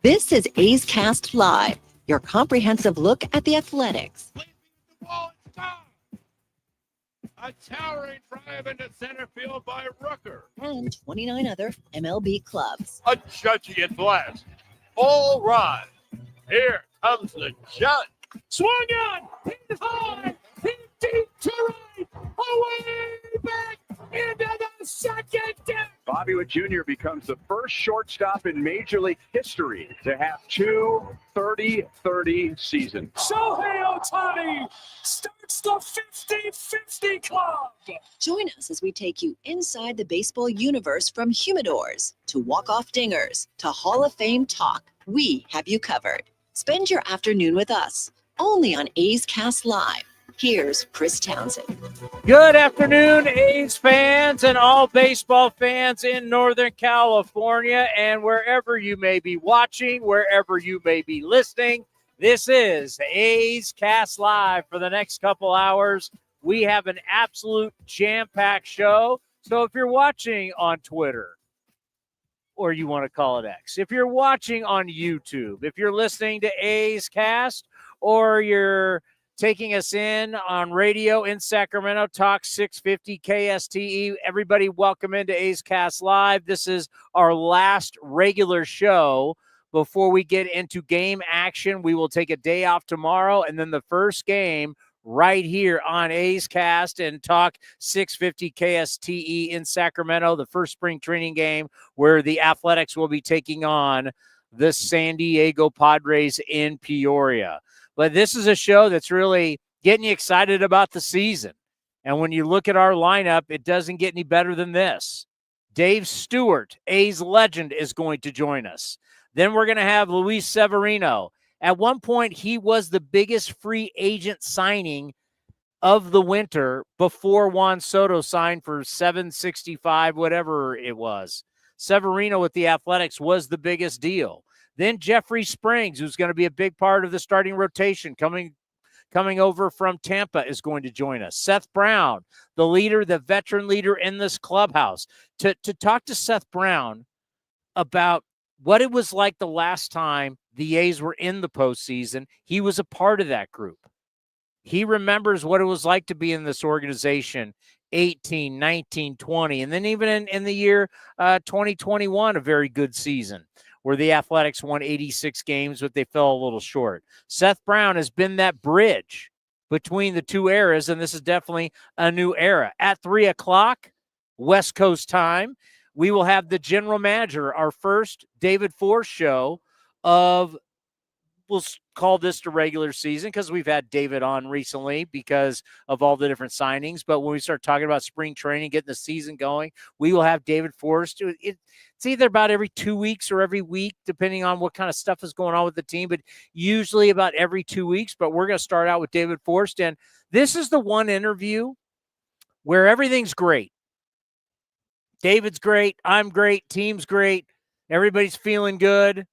This is A's Cast Live, your comprehensive look at the Athletics. A towering drive into center field by Rooker. And 29 other MLB clubs. A judgy at blast. All right. Here comes the judge. Swung on. Hit high. Hit deep to right. Away back into the second deck. Bobby Witt Jr. becomes the first shortstop in Major League history to have two 30-30 seasons. Shohei Ohtani starts the 50-50 club. Join us as we take you inside the baseball universe, from humidors to walk-off dingers to Hall of Fame talk. We have you covered. Spend your afternoon with us, only on A's Cast Live. Here's Chris Townsend. Good afternoon, A's fans and all baseball fans in Northern California and wherever you may be watching, wherever you may be listening. This is A's Cast Live for the next couple hours. We have an absolute jam-packed show. So if you're watching on Twitter, or you want to call it X, if you're watching on YouTube, if you're listening to A's Cast, or you're taking us in on radio in Sacramento, Talk 650 KSTE. Everybody, welcome into A's Cast Live. This is our last regular show before we get into game action. We will take a day off tomorrow, and then the first game right here on A's Cast and Talk 650 KSTE in Sacramento, the first spring training game where the Athletics will be taking on the San Diego Padres in Peoria. But this is a show that's really getting you excited about the season. And when you look at our lineup, it doesn't get any better than this. Dave Stewart, A's legend, is going to join us. Then we're going to have Luis Severino. At one point, he was the biggest free agent signing of the winter before Juan Soto signed for $765, whatever it was. Severino with the Athletics was the biggest deal. Then Jeffrey Springs, who's going to be a big part of the starting rotation, coming over from Tampa, is going to join us. Seth Brown, the leader, the veteran leader in this clubhouse, to talk to Seth Brown about what it was like the last time the A's were in the postseason. He was a part of that group. He remembers what it was like to be in this organization 18, 19, 20, and then even in the year 2021, a very good season, where the Athletics won 86 games, but they fell a little short. Seth Brown has been that bridge between the two eras, and this is definitely a new era. At 3 o'clock, West Coast time, we will have the general manager, our first David Forst show of, we'll call this the regular season because we've had David on recently because of all the different signings. But when we start talking about spring training, getting the season going, we will have David Forst. It's either about every 2 weeks or every week, depending on what kind of stuff is going on with the team, but usually about every 2 weeks. But we're going to start out with David Forst. And this is the one interview where everything's great. David's great. I'm great. Team's great. Everybody's feeling good.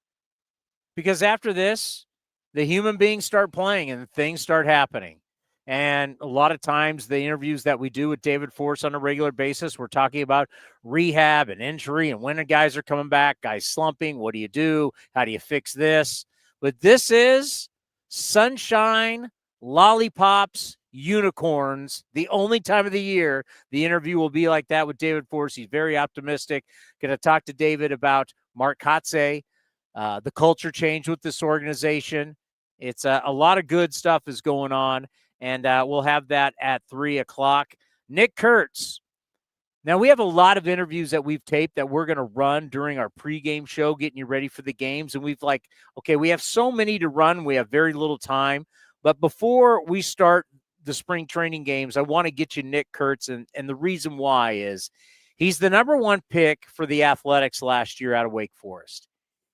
Because after this, the human beings start playing and things start happening. And a lot of times the interviews that we do with David Forst on a regular basis, we're talking about rehab and injury and when the guys are coming back, guys slumping. What do you do? How do you fix this? But this is sunshine, lollipops, unicorns. The only time of the year the interview will be like that with David Forst. He's very optimistic. Going to talk to David about Mark Kotze, the culture change with this organization. It's a lot of good stuff is going on, and we'll have that at 3 o'clock. Nick Kurtz. Now, we have a lot of interviews that we've taped that we're going to run during our pregame show, getting you ready for the games. And we have so many to run. We have very little time. But before we start the spring training games, I want to get you Nick Kurtz. And the reason why is he's the number one pick for the Athletics last year out of Wake Forest.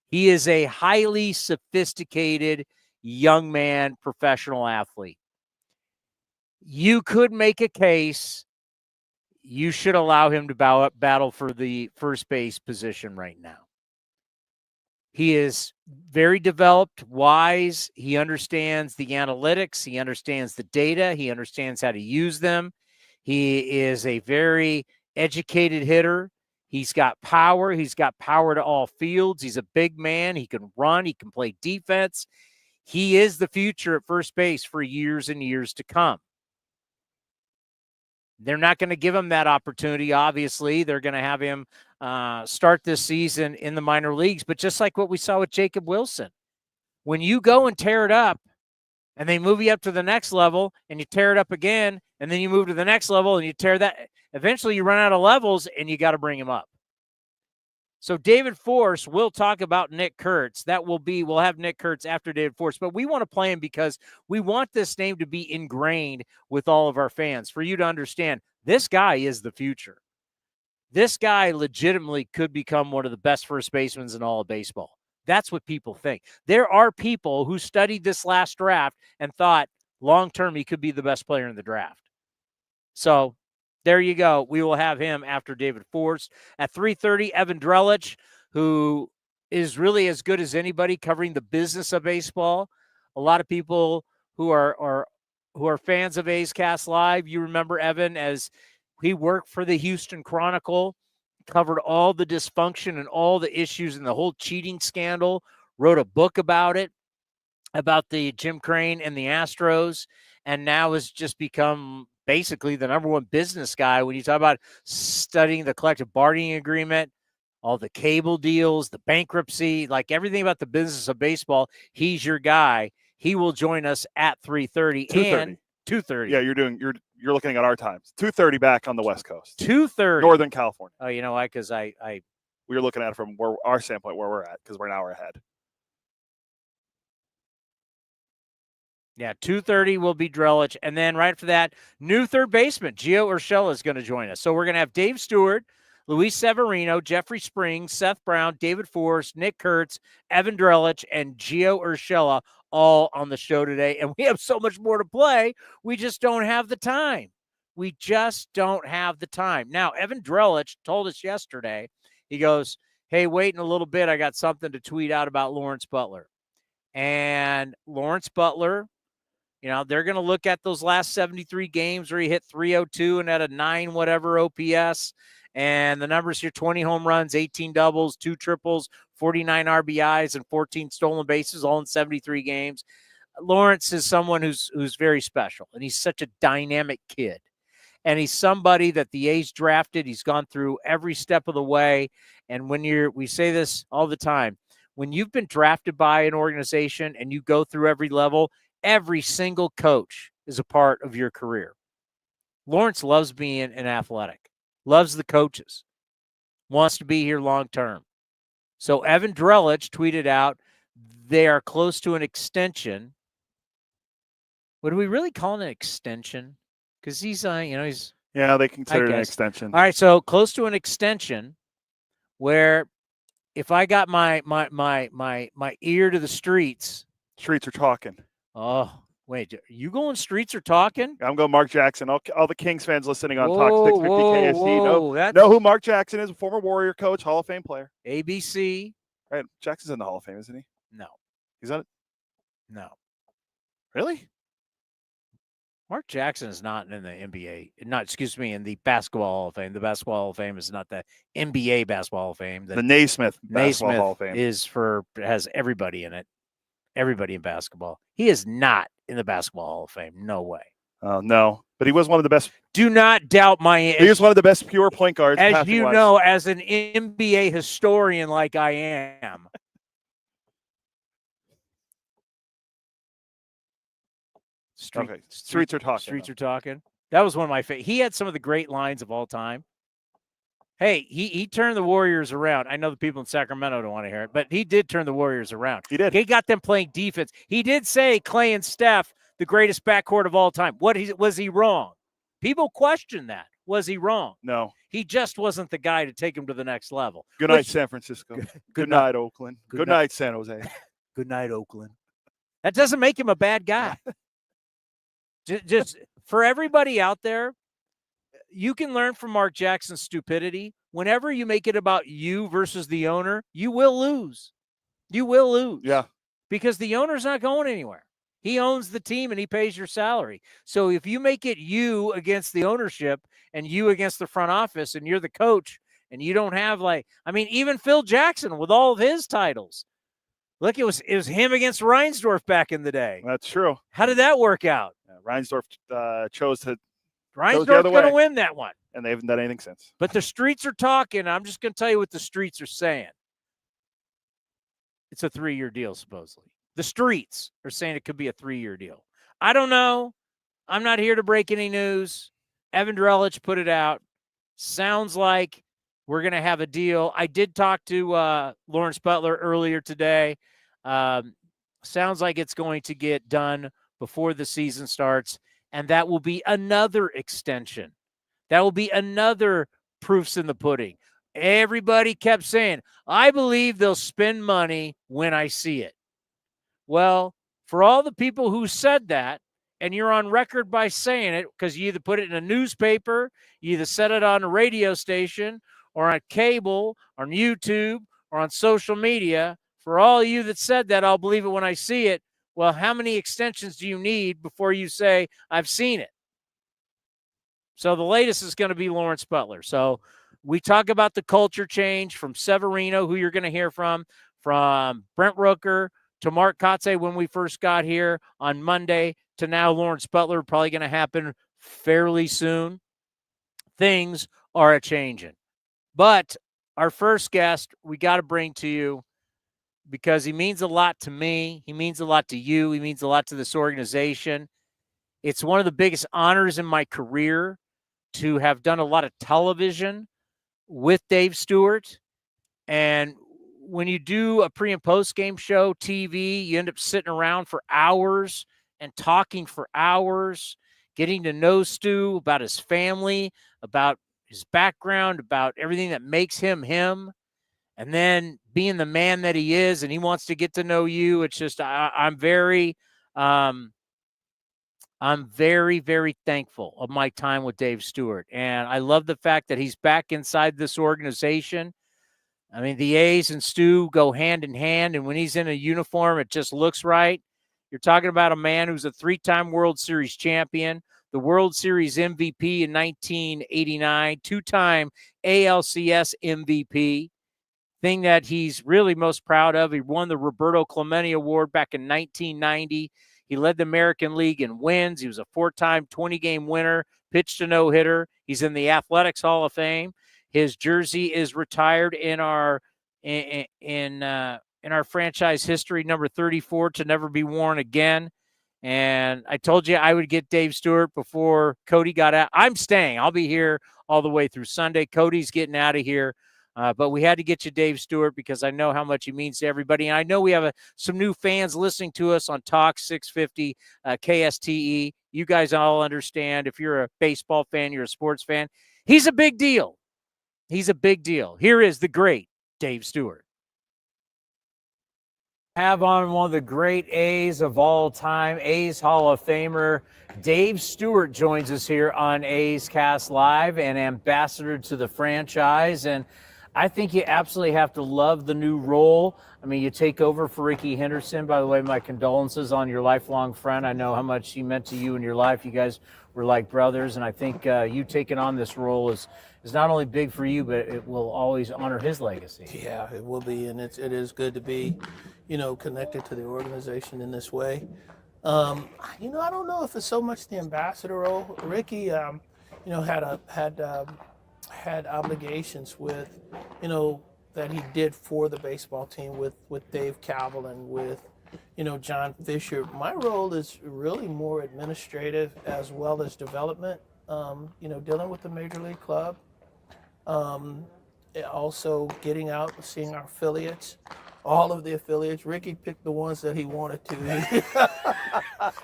He is a highly sophisticated young man, professional athlete. You could make a case you should allow him to battle for the first base position right now. He is very developed, wise. He understands the analytics. He understands the data. He understands how to use them. He is a very educated hitter. He's got power. He's got power to all fields. He's a big man. He can run. He can play defense. He is the future at first base for years and years to come. They're not going to give him that opportunity, obviously. They're going to have him start this season in the minor leagues. But just like what we saw with Jacob Wilson, when you go and tear it up and they move you up to the next level and you tear it up again and then you move to the next level and you tear that, eventually you run out of levels and you got to bring him up. So David Forst, we'll talk about Nick Kurtz. We'll have Nick Kurtz after David Forst, but we want to play him because we want this name to be ingrained with all of our fans for you to understand this guy is the future. This guy legitimately could become one of the best first basemen in all of baseball. That's what people think. There are people who studied this last draft and thought long-term he could be the best player in the draft. So there you go. We will have him after David Forst. At 3:30, Evan Drellich, who is really as good as anybody covering the business of baseball. A lot of people who are fans of A's Cast Live, you remember Evan as he worked for the Houston Chronicle, covered all the dysfunction and all the issues and the whole cheating scandal, wrote a book about it, about the Jim Crane and the Astros, and now has just become basically the number one business guy when you talk about studying the collective bargaining agreement, all the cable deals, the bankruptcy, like everything about the business of baseball. He's your guy. He will join us at 3:30 and 2:30. Yeah, you're looking at our times. 2:30 back on the West Coast. 2:30. Northern California. Oh, you know why? Because we're looking at it from our standpoint where we're at because we're an hour ahead. Yeah, 2:30 will be Drellich. And then right after that, new third baseman, Gio Urshela is going to join us. So we're going to have Dave Stewart, Luis Severino, Jeffrey Springs, Seth Brown, David Forst, Nick Kurtz, Evan Drellich, and Gio Urshela all on the show today. And we have so much more to play. We just don't have the time. We just don't have the time. Now, Evan Drellich told us yesterday, he goes, hey, wait in a little bit. I got something to tweet out about Lawrence Butler. And Lawrence Butler, they're going to look at those last 73 games where he hit 302 and had a 9 whatever OPS. And the numbers here, 20 home runs, 18 doubles, 2 triples, 49 RBIs, and 14 stolen bases, all in 73 games. Lawrence is someone who's very special, and he's such a dynamic kid. And he's somebody that the A's drafted. He's gone through every step of the way. And we say this all the time, when you've been drafted by an organization and you go through every level, every single coach is a part of your career. Lawrence loves being an athletic, loves the coaches, wants to be here long term. So Evan Drellich tweeted out they are close to an extension. Would we really call it an extension? Because he's, yeah, they consider it an extension. All right, so close to an extension where if I got my ear to the streets. Streets are talking. Oh, wait, you going streets are talking? I'm going Mark Jackson. All the Kings fans listening on Talk 650 KSD know who Mark Jackson is, a former Warrior coach, Hall of Fame player. ABC. Right, Jackson's in the Hall of Fame, isn't he? No. He's on it? No. Really? Mark Jackson is not in the NBA. In the Basketball Hall of Fame. The Basketball Hall of Fame is not the NBA Basketball Hall of Fame. The Naismith Basketball Hall of Fame has everybody in it. Everybody in basketball. He is not in the Basketball Hall of Fame. No way. No, but he was one of the best. Do not doubt my. He was one of the best pure point guards. As you know, as an NBA historian like I am. Streets are talking. Streets are talking. That was one of my favorite. He had some of the great lines of all time. Hey, he turned the Warriors around. I know the people in Sacramento don't want to hear it, but he did turn the Warriors around. He did. He got them playing defense. He did say Clay and Steph, the greatest backcourt of all time. Was he wrong? People question that. Was he wrong? No. He just wasn't the guy to take him to the next level. Good night, San Francisco. Good night, Oakland. Good night, San Jose. Good night, Oakland. That doesn't make him a bad guy. Just for everybody out there, you can learn from Mark Jackson's stupidity. Whenever you make it about you versus the owner, you will lose. You will lose. Yeah. Because the owner's not going anywhere. He owns the team and he pays your salary. So if you make it you against the ownership and you against the front office and you're the coach and you don't have even Phil Jackson with all of his titles. Look, it was him against Reinsdorf back in the day. That's true. How did that work out? Reinsdorf chose the Reinsdorf's going to win that one. And they haven't done anything since. But the streets are talking. I'm just going to tell you what the streets are saying. It's a 3-year deal, supposedly. The streets are saying it could be a 3-year deal. I don't know. I'm not here to break any news. Evan Drellich put it out. Sounds like we're going to have a deal. I did talk to Lawrence Butler earlier today. Sounds like it's going to get done before the season starts, and that will be another extension. That will be another proofs in the pudding. Everybody kept saying, I believe they'll spend money when I see it. Well, for all the people who said that, and you're on record by saying it because you either put it in a newspaper, you either said it on a radio station or on cable, or on YouTube, or on social media, for all of you that said that, I'll believe it when I see it. Well, how many extensions do you need before you say, I've seen it? So the latest is going to be Lawrence Butler. So we talk about the culture change from Severino, who you're going to hear from Brent Rooker to Mark Kotze when we first got here on Monday, to now Lawrence Butler, probably going to happen fairly soon. Things are a-changing. But our first guest, we got to bring to you because he means a lot to me. He means a lot to you. He means a lot to this organization. It's one of the biggest honors in my career to have done a lot of television with Dave Stewart. And when you do a pre- and post-game show, TV, you end up sitting around for hours and talking for hours, getting to know Stu about his family, about his background, about everything that makes him him, and then being the man that he is, and he wants to get to know you. It's just, I'm very, very thankful of my time with Dave Stewart. And I love the fact that he's back inside this organization. I mean, the A's and Stu go hand in hand, and when he's in a uniform, it just looks right. You're talking about a man who's a 3-time World Series champion, the World Series MVP in 1989, 2-time ALCS MVP. Thing that he's really most proud of, he won the Roberto Clemente Award back in 1990. He led the American League in wins. He was a 4-time 20-game winner, pitched a no-hitter. He's in the Athletics Hall of Fame. His jersey is retired in our franchise history, number 34, to never be worn again. And I told you I would get Dave Stewart before Cody got out. I'm staying. I'll be here all the way through Sunday. Cody's getting out of here. But we had to get you Dave Stewart because I know how much he means to everybody. And I know we have some new fans listening to us on Talk 650 KSTE. You guys all understand if you're a baseball fan, you're a sports fan. He's a big deal. He's a big deal. Here is the great Dave Stewart. Have on one of the great A's of all time, A's Hall of Famer Dave Stewart joins us here on A's Cast Live, and ambassador to the franchise. And I think you absolutely have to love the new role. I mean, you take over for Ricky Henderson. By the way, my condolences on your lifelong friend. I know how much he meant to you in your life. You guys were like brothers, and I think you taking on this role is not only big for you, but it will always honor his legacy. Yeah, it will be, and it is good to be, connected to the organization in this way. I don't know if it's so much the ambassador role. Ricky, had obligations with, that he did for the baseball team with Dave Cavill and with, John Fisher. My role is really more administrative as well as development, dealing with the major league club. Also getting out and seeing our affiliates, all of the affiliates. Ricky picked the ones that he wanted to.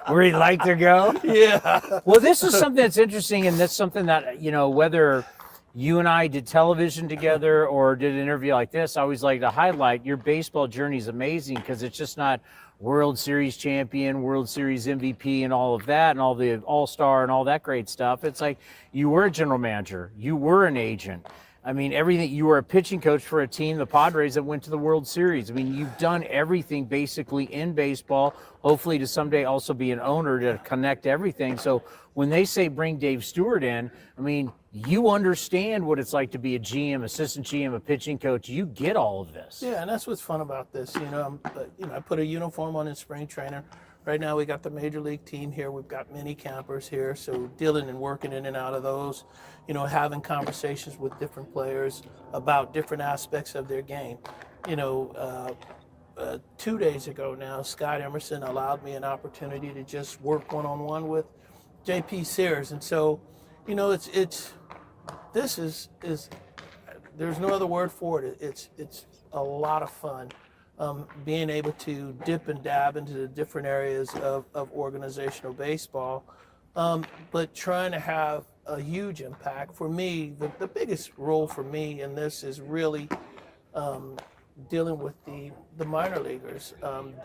Where he'd like to go? Yeah. Well, this is something that's interesting, and that's something that, whether you and I did television together or did an interview like this, I always like to highlight your baseball journey is amazing because it's just not World Series champion, World Series MVP and all of that and all the All-Star and all that great stuff. It's like you were a general manager. You were an agent. I mean, everything. You were a pitching coach for a team, the Padres, that went to the World Series. I mean, you've done everything basically in baseball, hopefully to someday also be an owner to connect everything. So when they say bring Dave Stewart in, I mean, you understand what it's like to be a GM, assistant GM, a pitching coach. You get all of this. Yeah, and that's what's fun about this. I put a uniform on in spring training. Right now we got the major league team here. We've got mini campers here, so dealing and working in and out of those, having conversations with different players about different aspects of their game. 2 days ago now, Scott Emerson allowed me an opportunity to just work one-on-one with JP Sears, and so, this is there's no other word for it. It's a lot of fun. Being able to dip and dab into the different areas of organizational baseball, but trying to have a huge impact. For me, the biggest role for me in this is really dealing with the minor leaguers,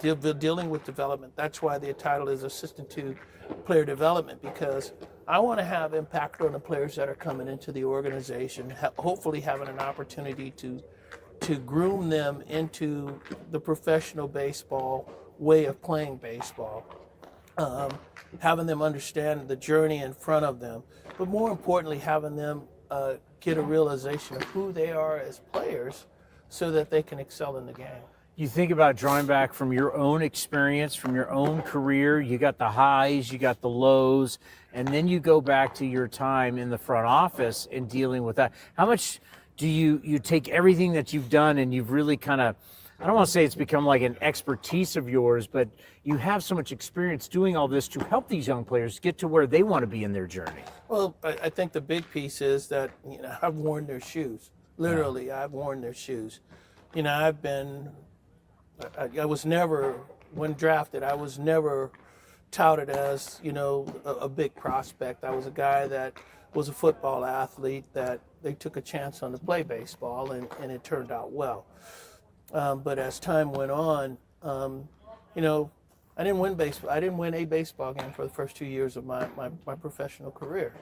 dealing with development. That's why the title is Assistant to Player Development, because I want to have impact on the players that are coming into the organization, hopefully having an opportunity to groom them into the professional baseball way of playing baseball, having them understand the journey in front of them, but more importantly, having them get a realization of who they are as players so that they can excel in the game. You think about drawing back from your own experience, from your own career. You got the highs, you got the lows, and then you go back to your time in the front office and dealing with that. How much do you take everything that you've done and you've really kind of, I don't want to say it's become like an expertise of yours, but you have so much experience doing all this to help these young players get to where they want to be in their journey? Well, I think the big piece is that, I've worn their shoes. Literally, yeah. I've worn their shoes. I was never, when drafted, I was never touted as, a big prospect. I was a guy that was a football athlete that they took a chance on to play baseball, and it turned out well. But as time went on, I didn't win baseball. I didn't win a baseball game for the first 2 years of my professional career,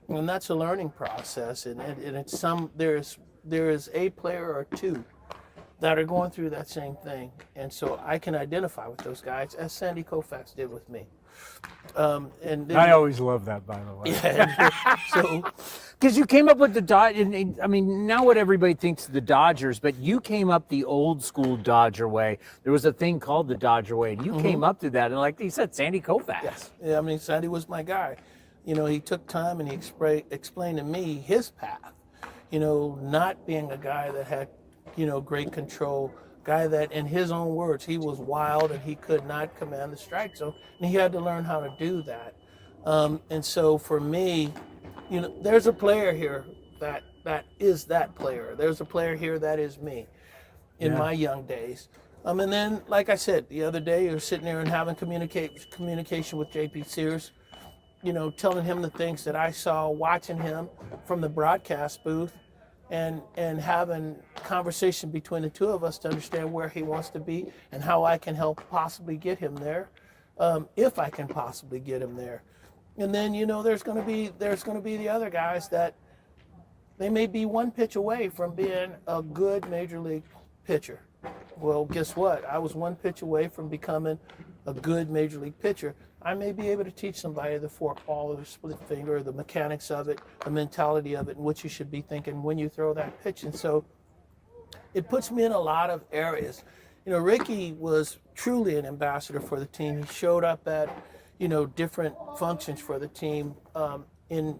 and that's a learning process. And it's there is a player or two that are going through that same thing, and so I can identify with those guys, as Sandy Koufax did with me. And then, I always love that, by the way. Yeah, so because you came up with the Dodgers. I mean, now what everybody thinks of the Dodgers, but you came up the old school Dodger way. There was a thing called the Dodger way, and you came up to that. And like you said, Sandy Koufax. Yes. Yeah, I mean, Sandy was my guy. He took time and he explained to me his path. Not being a guy that had, great control, guy that, in his own words, he was wild and he could not command the strike zone, and he had to learn how to do that. And so for me, there's a player here that is that player. There's a player here that is me in my young days. And then, like I said, the other day, you're sitting there and having communication with JP Sears, telling him the things that I saw, watching him from the broadcast booth, and having conversation between the two of us to understand where he wants to be and how I can help possibly get him there, if I can possibly get him there. And then, there's going to be the other guys that they may be one pitch away from being a good major league pitcher. Well, guess what? I was one pitch away from becoming a good major league pitcher. I may be able to teach somebody the fork ball or the split finger, the mechanics of it, the mentality of it, and what you should be thinking when you throw that pitch. And so it puts me in a lot of areas. Ricky was truly an ambassador for the team. He showed up at, different functions for the team in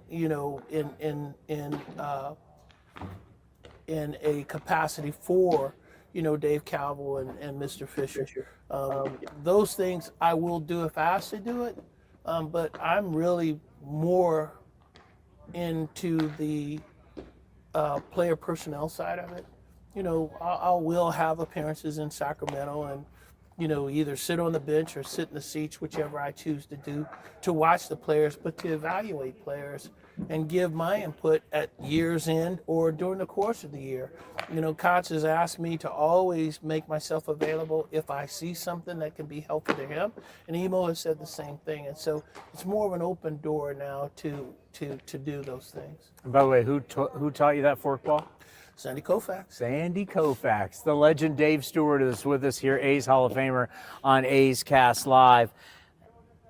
a capacity for, Dave Calvo and Mr. Fisher. Those things I will do if asked to do it, but I'm really more into the player personnel side of it. I will have appearances in Sacramento and, either sit on the bench or sit in the seats, whichever I choose to do, to watch the players, but to evaluate players and give my input at year's end or during the course of the year. You know, Kurtz has asked me to always make myself available if I see something that can be helpful to him, and Emo has said the same thing. And so it's more of an open door now to do those things. And by the way, who taught you that forkball? Sandy Koufax. Sandy Koufax. The legend Dave Stewart is with us here, A's Hall of Famer on A's Cast Live.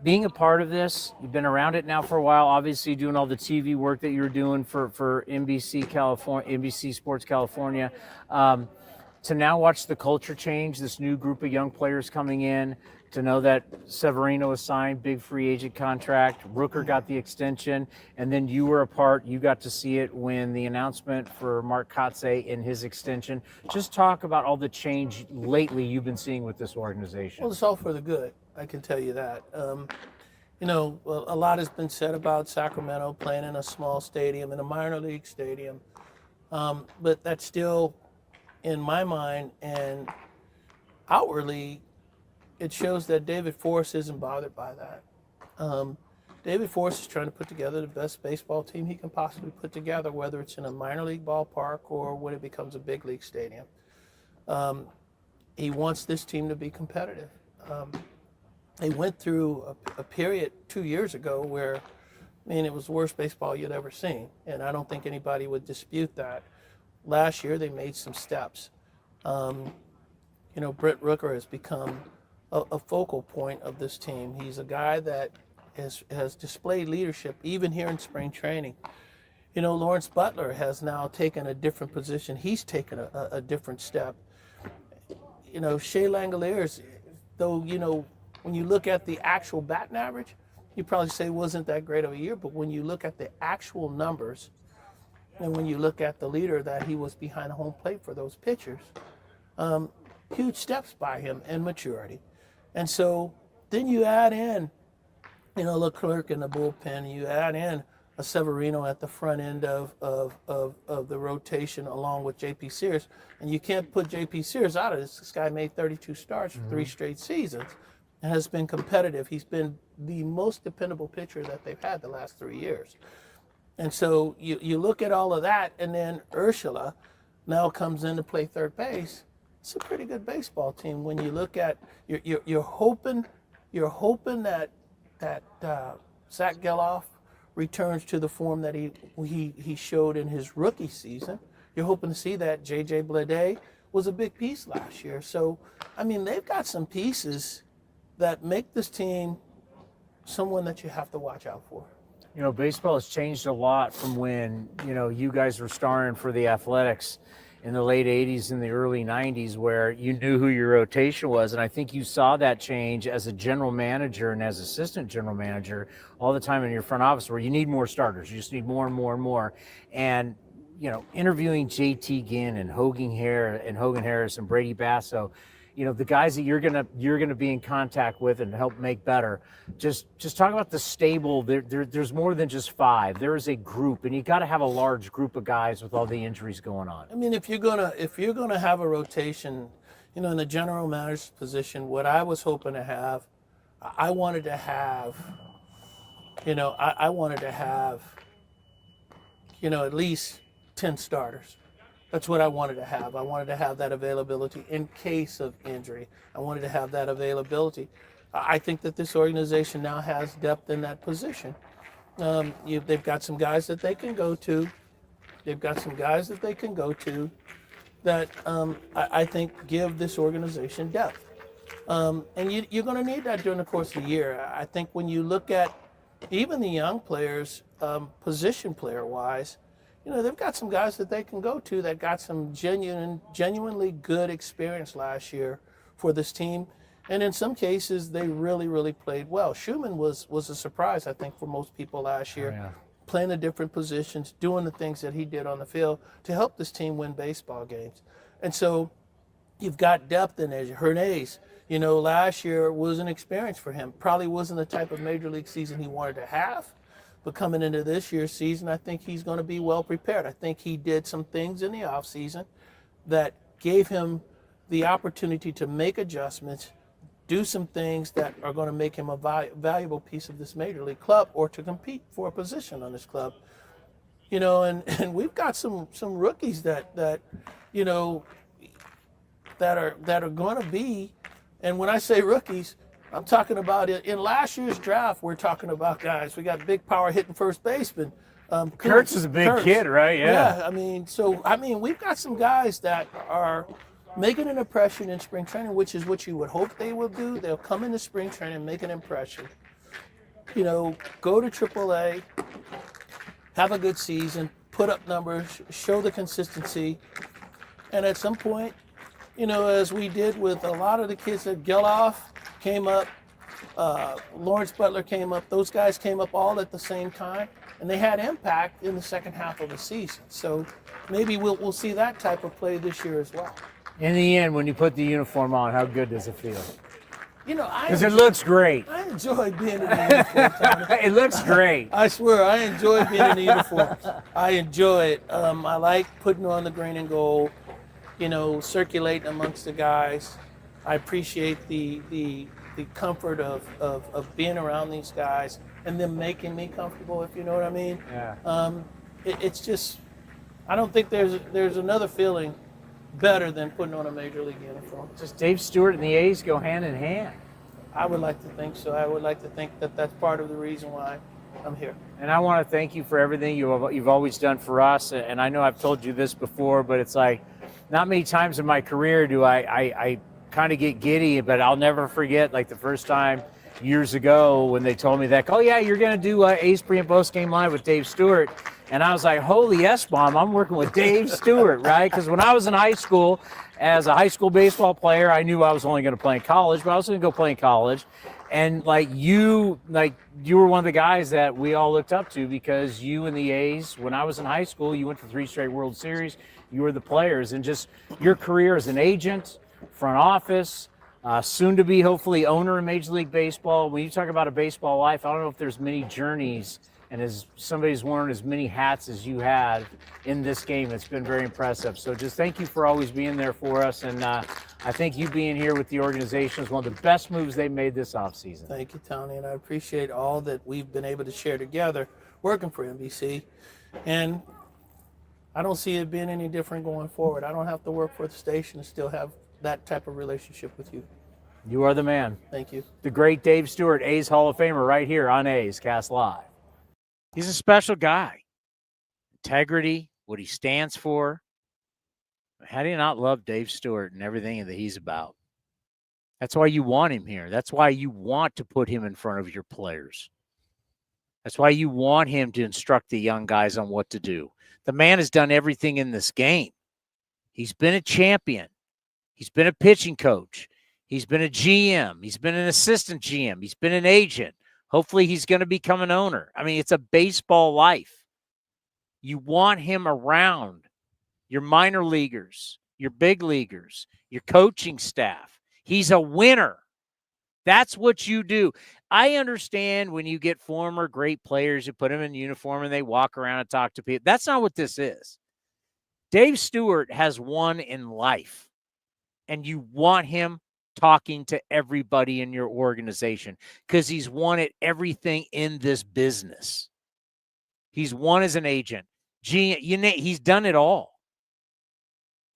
Being a part of this, you've been around it now for a while, obviously doing all the TV work that you're doing for NBC California, NBC Sports California, to now watch the culture change, this new group of young players coming in, to know that Severino was signed, big free agent contract, Rooker got the extension, and then you were a part, you got to see it when the announcement for Mark Kotsay in his extension. Just talk about all the change lately you've been seeing with this organization. Well, it's all for the good, I can tell you that. You know, a lot has been said about Sacramento playing in a small stadium, in a minor league stadium, but that's still, in my mind, and outwardly, it shows that David Forst isn't bothered by that. David Forst is trying to put together the best baseball team he can possibly put together, whether it's in a minor league ballpark or when it becomes a big league stadium. He wants this team to be competitive. They went through a period 2 years ago where, I mean, it was the worst baseball you'd ever seen, and I don't think anybody would dispute that. Last year, they made some steps. You know, Brett Rooker has become a focal point of this team. He's a guy that has displayed leadership even here in spring training. You know, Lawrence Butler has now taken a different position. He's taken a different step. You know, Shea Langoliers, though, you know, when you look at the actual batting average, you probably say it wasn't that great of a year, but when you look at the actual numbers and when you look at the leader that he was behind home plate for those pitchers, huge steps by him in maturity. And so then you add in, you know, Leclerc in the bullpen, you add in a Severino at the front end of the rotation along with J.P. Sears, and you can't put J.P. Sears out of this. This guy made 32 starts for 3 straight seasons and has been competitive. He's been the most dependable pitcher that they've had the last 3 years. And so you look at all of that, and then Urshela now comes in to play third base. It's a pretty good baseball team. When you look at, you're hoping that Zach Geloff returns to the form that he showed in his rookie season. You're hoping to see that J.J. Bleday was a big piece last year. So, I mean, they've got some pieces that make this team someone that you have to watch out for. You know, baseball has changed a lot from when, you know, you guys were starring for the Athletics in the late 80s and the early 90s, where you knew who your rotation was. And I think you saw that change as a general manager and as assistant general manager all the time in your front office, where you need more starters. You just need more and more and more. And, you know, interviewing J.T. Ginn and Hogan Harris and Brady Basso, you know, the guys that you're gonna be in contact with and help make better. Just talk about the stable. There's more than just 5. There is a group, and you got to have a large group of guys with all the injuries going on. I mean, if you're gonna have a rotation, you know, in the general manager's position, what I was hoping to have, I wanted to have, you know, at least 10 starters. That's what I wanted to have. I wanted to have that availability in case of injury. I wanted to have that availability. I think that this organization now has depth in that position. They've got some guys that they can go to. That I think give this organization depth. And you're going to need that during the course of the year. I think when you look at even the young players, position player-wise, you know, they've got some guys that they can go to that got some genuinely good experience last year for this team. And in some cases, they really, really played well. Schumann was a surprise, I think, for most people last year, playing the different positions, doing the things that he did on the field to help this team win baseball games. And so you've got depth in there. Hernandez, you know, last year was an experience for him. Probably wasn't the type of major league season he wanted to have. But coming into this year's season, I think he's going to be well prepared. I think he did some things in the offseason that gave him the opportunity to make adjustments, do some things that are going to make him a valuable piece of this major league club or to compete for a position on this club. you know, and we've got some rookies that you know, that are going to be, and when I say rookies, I'm talking about in last year's draft. We're talking about guys. We got big power hitting first baseman. Kurtz is a big kid, right? Yeah. I mean, we've got some guys that are making an impression in spring training, which is what you would hope they will do. They'll come into spring training, make an impression. You know, go to AAA, have a good season, put up numbers, show the consistency, and at some point, you know, as we did with a lot of the kids that Geloff came up, Lawrence Butler came up, those guys came up all at the same time, and they had impact in the second half of the season. So maybe we'll see that type of play this year as well. In the end, when you put the uniform on, how good does it feel? You know, because it looks great. I enjoy being in the uniform, Towny. It looks great. I swear, I enjoy being in the uniform. I enjoy it. I like putting on the green and gold, you know, circulating amongst the guys. I appreciate the comfort of being around these guys and them making me comfortable, if you know what I mean. Yeah. It's just, I don't think there's another feeling better than putting on a major league uniform. Just Dave Stewart and the A's go hand in hand. I would like to think so. I would like to think that that's part of the reason why I'm here. And I want to thank you for everything you've always done for us. And I know I've told you this before, but it's like not many times in my career do I kind of get giddy, but I'll never forget like the first time years ago when they told me that, oh yeah, you're going to do A's pre and post game live with Dave Stewart. And I was like, holy yes, Mom, I'm working with Dave Stewart, right? Because when I was in high school, as a high school baseball player, I knew I was only going to play in college, but I was going to go play in college. And you were one of the guys that we all looked up to because you and the A's, when I was in high school, you went to 3 straight World Series. You were the players. And just your career as an agent, front office, soon to be hopefully owner in Major League Baseball. When you talk about a baseball life, I don't know if there's many journeys and as somebody's worn as many hats as you had in this game. It's been very impressive. So just thank you for always being there for us. And I think you being here with the organization is one of the best moves they made this offseason. Thank you, Towny, and I appreciate all that we've been able to share together working for NBC. And I don't see it being any different going forward. I don't have to work for the station and still have that type of relationship with you. You are the man. Thank you. The great Dave Stewart, A's Hall of Famer, right here on A's Cast Live. He's a special guy. Integrity, what he stands for. How do you not love Dave Stewart and everything that he's about? That's why you want him here. That's why you want to put him in front of your players. That's why you want him to instruct the young guys on what to do. The man has done everything in this game. He's been a champion. He's been a pitching coach. He's been a GM. He's been an assistant GM. He's been an agent. Hopefully he's going to become an owner. I mean, it's a baseball life. You want him around your minor leaguers, your big leaguers, your coaching staff. He's a winner. That's what you do. I understand when you get former great players, you put them in uniform and they walk around and talk to people. That's not what this is. Dave Stewart has won in life, and you want him talking to everybody in your organization because he's won at everything in this business. He's won as an agent. He's done it all.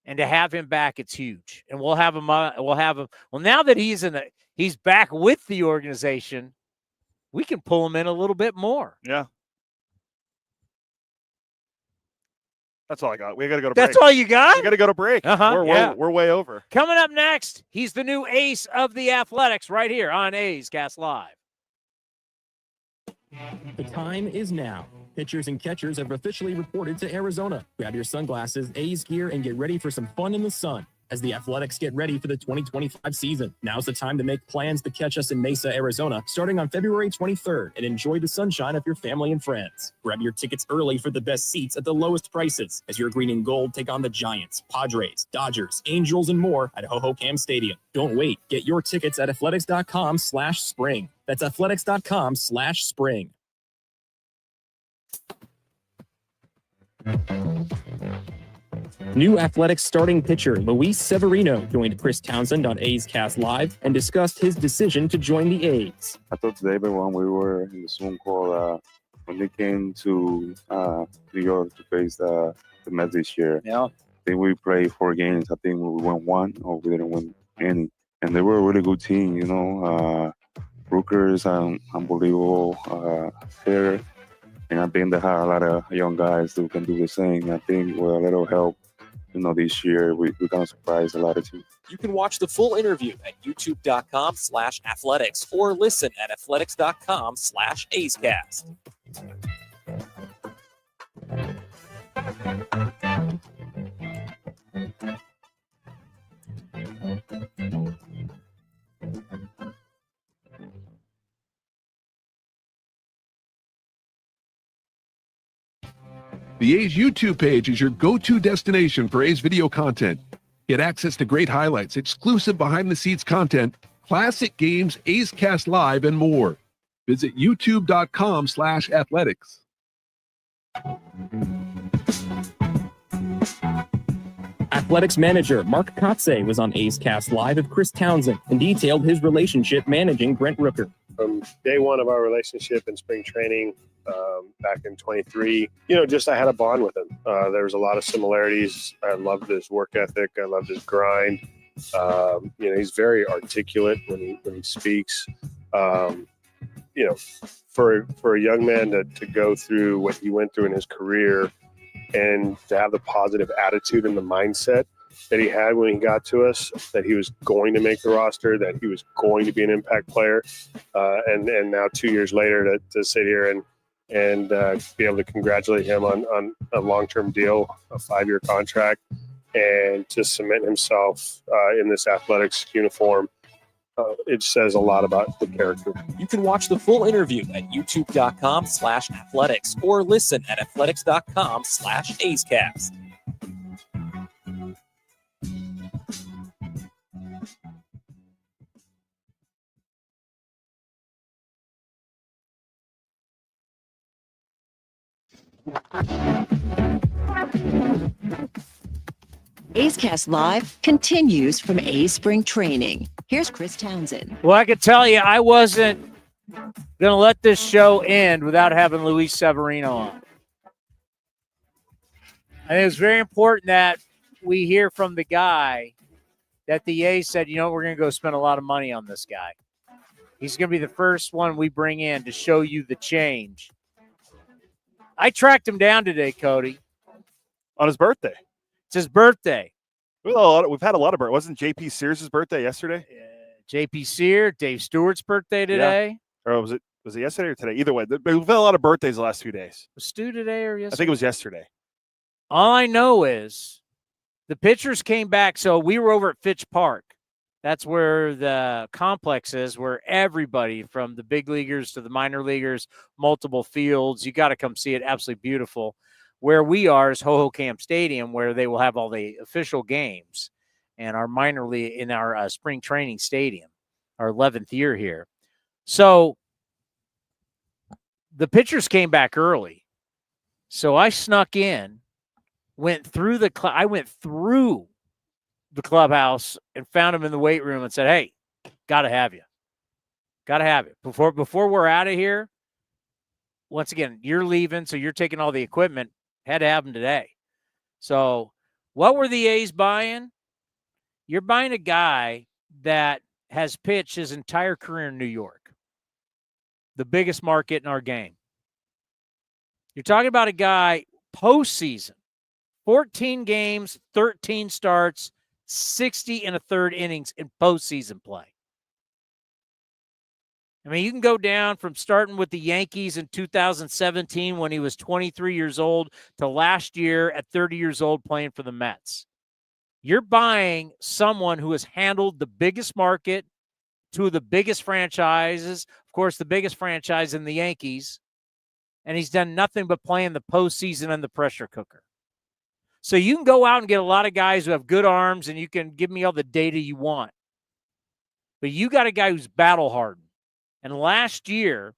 And to have him back, it's huge. And we'll have him. Well, now that he's back with the organization, we can pull him in a little bit more. Yeah. That's all I got. We got to go to break. That's all you got? We got to go to break. We're way over. Coming up next, he's the new ace of the Athletics right here on A's Cast Live. The time is now. Pitchers and catchers have officially reported to Arizona. Grab your sunglasses, A's gear, and get ready for some fun in the sun as the Athletics get ready for the 2025 season. Now's the time to make plans to catch us in Mesa, Arizona, starting on February 23rd, and enjoy the sunshine of your family and friends. Grab your tickets early for the best seats at the lowest prices as your green and gold take on the Giants, Padres, Dodgers, Angels, and more at Ho-Ho-Cam Stadium. Don't wait. Get your tickets at athletics.com/spring. That's athletics.com/spring. New Athletics starting pitcher Luis Severino joined Chris Townsend on A's Cast Live and discussed his decision to join the A's. I told David when we were in the Zoom call when they came to New York to face the Mets this year. Yeah. I think we played 4 games. I think we won 1 or we didn't win any. And they were a really good team, you know. Brooker's unbelievable hitter. And I think they have a lot of young guys who can do the same. I think with a little help, you know, this year we're going to surprise a lot of teams. You can watch the full interview at youtube.com/athletics or listen at athletics.com/A'sCast. The A's YouTube page is your go-to destination for A's video content. Get access to great highlights, exclusive behind-the-scenes content, classic games, A's Cast Live, and more. Visit youtube.com/athletics. Athletics manager Mark Kotze was on A's Cast Live with Chris Townsend and detailed his relationship managing Brent Rooker. From day one of our relationship in spring training back in 23, just I had a bond with him. There was a lot of similarities. I loved his work ethic. I loved his grind. He's very articulate when he speaks. For a young man to go through what he went through in his career and to have the positive attitude and the mindset that he had when he got to us, that he was going to make the roster, that he was going to be an impact player, and now 2 years later to sit here and be able to congratulate him on a long-term deal, a 5-year contract, and to cement himself in this athletics uniform. It says a lot about the character. You can watch the full interview at youtube.com/athletics or listen at athletics.com/A'sCast. A's Cast Live continues from A's Spring Training. Here's Chris Townsend. Well, I can tell you, I wasn't going to let this show end without having Luis Severino on. I think it's very important that we hear from the guy that the A's said, we're going to go spend a lot of money on this guy. He's going to be the first one we bring in to show you the change. I tracked him down today, Cody. On his birthday. It's his birthday. We've had a lot of birthdays. Wasn't J.P. Sears' birthday yesterday? J.P. Sears, Dave Stewart's birthday today. Yeah. Or was it yesterday or today? Either way, we've had a lot of birthdays the last few days. Was Stu today or yesterday? I think it was yesterday. All I know is the pitchers came back. So we were over at Fitch Park. That's where the complex is, where everybody from the big leaguers to the minor leaguers, multiple fields. You got to come see it. Absolutely beautiful. Where we are is Ho-Ho-Cam Stadium, where they will have all the official games, and our minor league in our spring training stadium, our 11th year here. So the pitchers came back early. So I snuck in, went through the clubhouse and found him in the weight room and said, "Hey, got to have you. Got to have it. Before we're out of here, once again, you're leaving, so you're taking all the equipment. Had to have him today." So what were the A's buying? You're buying a guy that has pitched his entire career in New York, the biggest market in our game. You're talking about a guy postseason, 14 games, 13 starts, 60 and a third innings in postseason play. I mean, you can go down from starting with the Yankees in 2017 when he was 23 years old to last year at 30 years old playing for the Mets. You're buying someone who has handled the biggest market, two of the biggest franchises, of course, the biggest franchise in the Yankees, and he's done nothing but play in the postseason and the pressure cooker. So you can go out and get a lot of guys who have good arms, and you can give me all the data you want. But you got a guy who's battle hardened. And last year,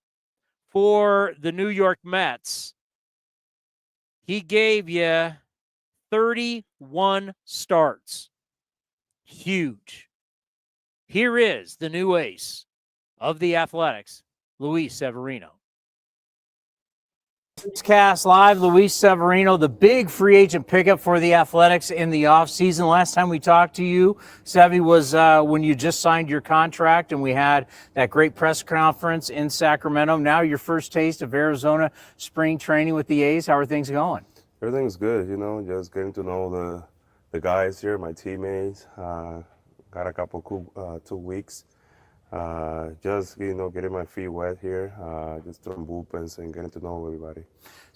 for the New York Mets, he gave you 31 starts. Huge. Here is the new ace of the Athletics, Luis Severino. Cast Live, Luis Severino, the big free agent pickup for the Athletics in the offseason. Last time we talked to you, Sevy, was when you just signed your contract and we had that great press conference in Sacramento. Now your first taste of Arizona spring training with the A's. How are things going? Everything's good, just getting to know the guys here, my teammates. Got a couple cool 2 weeks. Just, getting my feet wet here, just throwing bullpens and getting to know everybody.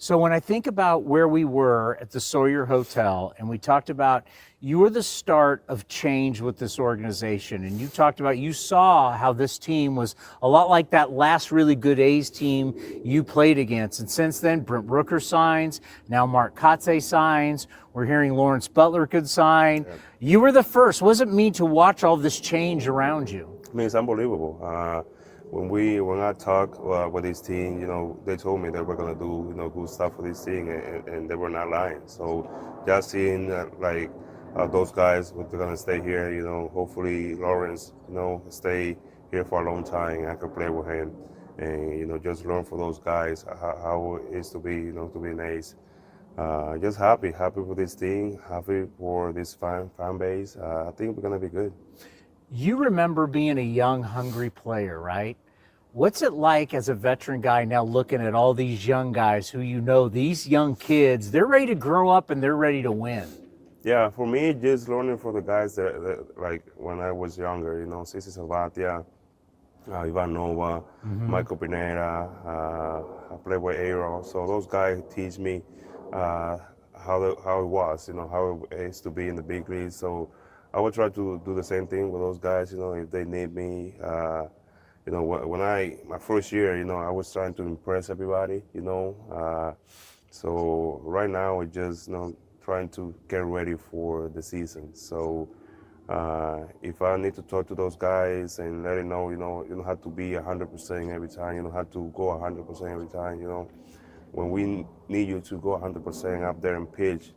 So when I think about where we were at the Sawyer Hotel, and we talked about you were the start of change with this organization, and you talked about you saw how this team was a lot like that last really good A's team you played against. And since then, Brent Rooker signs, now Mark Kotsay signs, we're hearing Lawrence Butler could sign. Yep. You were the first. What does it mean to watch all this change around you? I mean, it's unbelievable. When I talked with this team, they told me they were gonna do good stuff for this team, and they were not lying. So just seeing those guys, they're gonna stay here. Hopefully Lawrence, stay here for a long time. I can play with him, and just learn from those guys how it is to be an Ace. Just happy with this team, happy for this fan base. I think we're gonna be good. You remember being a young, hungry player, right? What's it like as a veteran guy now looking at all these young guys who these young kids, they're ready to grow up and they're ready to win? Yeah, for me, just learning from the guys that like when I was younger, Sisi Sabatia, Ivan Nova, Michael Pineda, I played with Aero. So those guys teach me how it was, how it is to be in the big leagues. So I would try to do the same thing with those guys, if they need me. My first year, I was trying to impress everybody, So right now, we're just, trying to get ready for the season. So if I need to talk to those guys and let them know, you don't have to be 100% every time. You don't have to go 100% every time, When we need you to go 100% up there and pitch,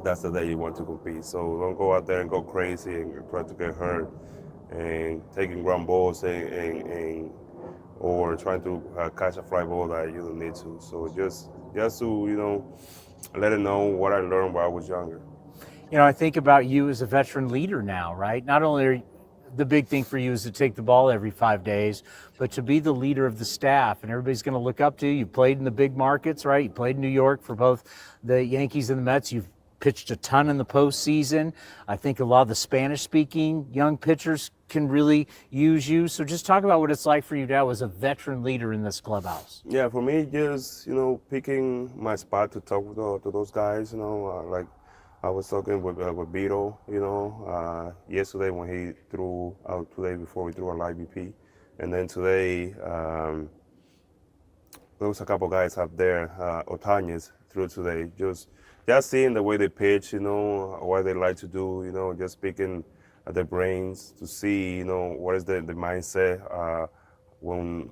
that's the day you want to compete. So don't go out there and go crazy and try to get hurt and taking ground balls or trying to catch a fly ball that you don't need to. So just to, let them know what I learned while I was younger. I think about you as a veteran leader now, right? Not only are the big thing for you is to take the ball every 5 days, but to be the leader of the staff, and everybody's going to look up to you. You played in the big markets, right? You played in New York for both the Yankees and the Mets. You've pitched a ton in the postseason. I think a lot of the Spanish-speaking young pitchers can really use you. So just talk about what it's like for you now as a veteran leader in this clubhouse. Yeah, for me, just, picking my spot to talk to those guys, like I was talking with Beto, yesterday when he threw out today before we threw a live BP. And then today, there was a couple guys up there, Otañez threw today. Just seeing the way they pitch, what they like to do, just picking their brains to see, what is the mindset when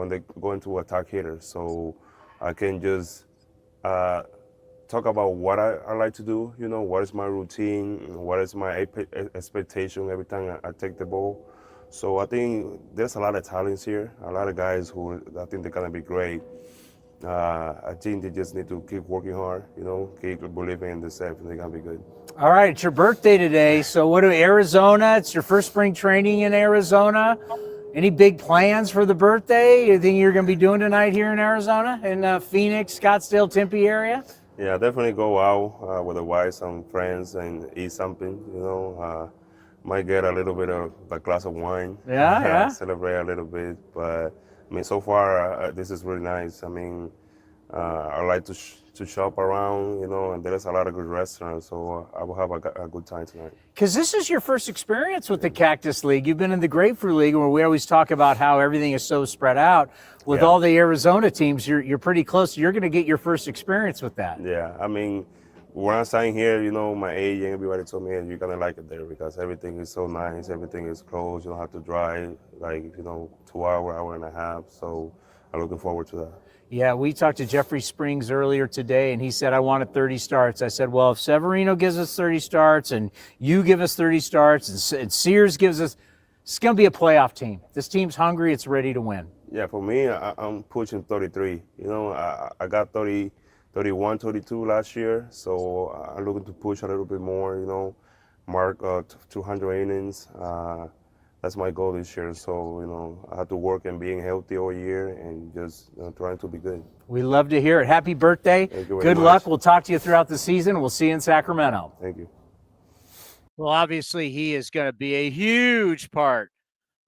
they go into attack hitters. So I can just talk about what I like to do, what is my routine, what is my expectation every time I take the ball. So I think there's a lot of talents here, a lot of guys who I think they're going to be great. I think they just need to keep working hard, keep believing in themselves, and they're going to be good. All right, it's your birthday today. So Arizona? It's your first spring training in Arizona. Any big plans for the birthday? Anything you're going to be doing tonight here in Arizona, in Phoenix, Scottsdale, Tempe area? Yeah, definitely go out with the wife, some friends, and eat something, might get a little bit of a glass of wine. Yeah. Celebrate a little bit. But, so far, this is really nice. I like to shop around, and there's a lot of good restaurants, so I will have a good time tonight. Because this is your first experience with the Cactus League. You've been in the Grapefruit League, where we always talk about how everything is so spread out. With all the Arizona teams, you're pretty close. You're going to get your first experience with that. Yeah, when I signed here, my agent, everybody told me, you're going to like it there because everything is so nice, everything is close. You don't have to drive, 2 hour and a half. So I'm looking forward to that. Yeah, we talked to Jeffrey Springs earlier today, and he said, I wanted 30 starts. I said, well, if Severino gives us 30 starts and you give us 30 starts and Sears gives us, it's going to be a playoff team. This team's hungry. It's ready to win. Yeah, for me, I'm pushing 33. You know, I got 30, 31, 32 last year, so I'm looking to push a little bit more, you know, mark 200 innings. That's my goal this year. So, you know, I have to work and being healthy all year and just trying to be good. We love to hear it. Happy birthday. Thank you very Good much. luck. We'll talk to you throughout the season. We'll see you in Sacramento. Thank you. Well, obviously, he is going to be a huge part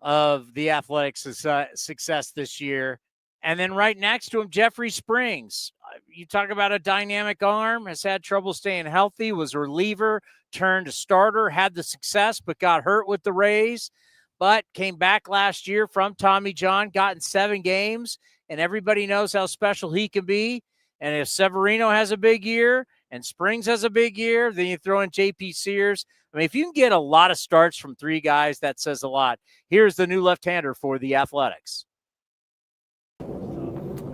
of the Athletics' success this year. And then right next to him, Jeffrey Springs. You talk about a dynamic arm, has had trouble staying healthy, was a reliever, turned to starter, had the success, but got hurt with the Rays, but came back last year from Tommy John, got in 7 games, and everybody knows how special he can be. And if Severino has a big year and Springs has a big year, then you throw in JP Sears. I mean, if you can get a lot of starts from 3 guys, that says a lot. Here's the new left-hander for the Athletics.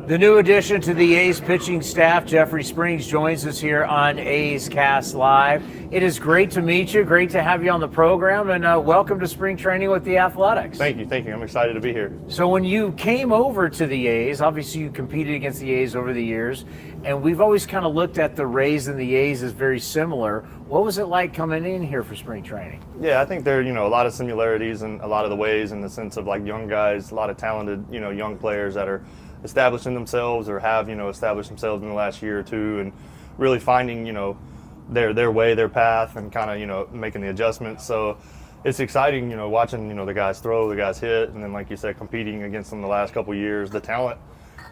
The new addition to the A's pitching staff, Jeffrey Springs, joins us here on A's Cast Live. It is great to meet you. Great to have you on the program, and welcome to spring training with the Athletics. Thank you. I'm excited to be here. So when you came over to the A's, obviously you competed against the A's over the years, and we've always kind of looked at the Rays and the A's as very similar. What was it like coming in here for spring training? Yeah, I think there are, a lot of similarities in a lot of the ways, in the sense of like young guys, a lot of talented, young players that are establishing themselves or have, established themselves in the last year or two, and really finding, their way, their path, and kind of, making the adjustments. So it's exciting, watching, the guys throw, the guys hit, and then, like you said, competing against them the last couple of years. The talent,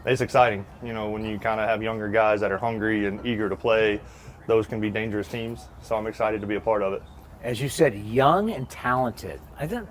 it's exciting, when you kind of have younger guys that are hungry and eager to play. Those can be dangerous teams. So I'm excited to be a part of it. As you said, young and talented.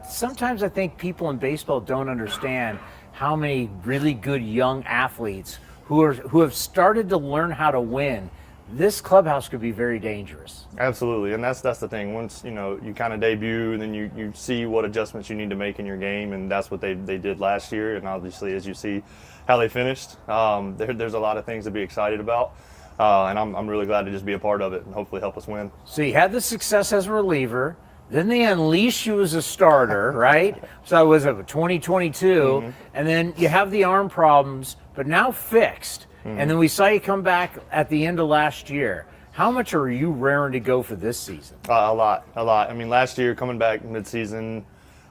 Sometimes I think people in baseball don't understand how many really good young athletes who have started to learn how to win. This clubhouse could be very dangerous. Absolutely, and that's the thing. Once you kind of debut, and then you see what adjustments you need to make in your game, and that's what they did last year. And obviously, as you see how they finished, there's a lot of things to be excited about. And I'm really glad to just be a part of it and hopefully help us win. So you had the success as a reliever, then they unleashed you as a starter, right? So it was 2022, and then you have the arm problems, but now fixed. And then we saw you come back at the end of last year. How much are you raring to go for this season? A lot. I mean, last year coming back midseason,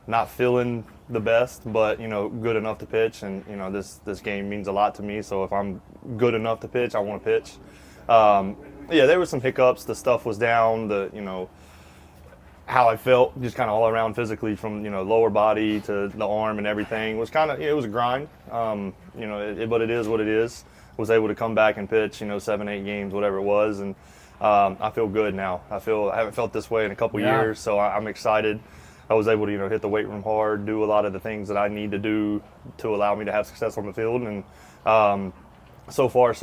not feeling the best, but good enough to pitch, and this game means a lot to me. So if I'm good enough to pitch, I want to pitch. Yeah, there were some hiccups. The stuff was down. How I felt just kind of all around physically, from lower body to the arm and everything, was it was a grind. But it is what it is. Was able to come back and pitch 7, 8 games, whatever it was, and I feel good now. I haven't felt this way in a couple years, so I'm excited. I was able to hit the weight room hard, do a lot of the things that I need to do to allow me to have success on the field, and so far,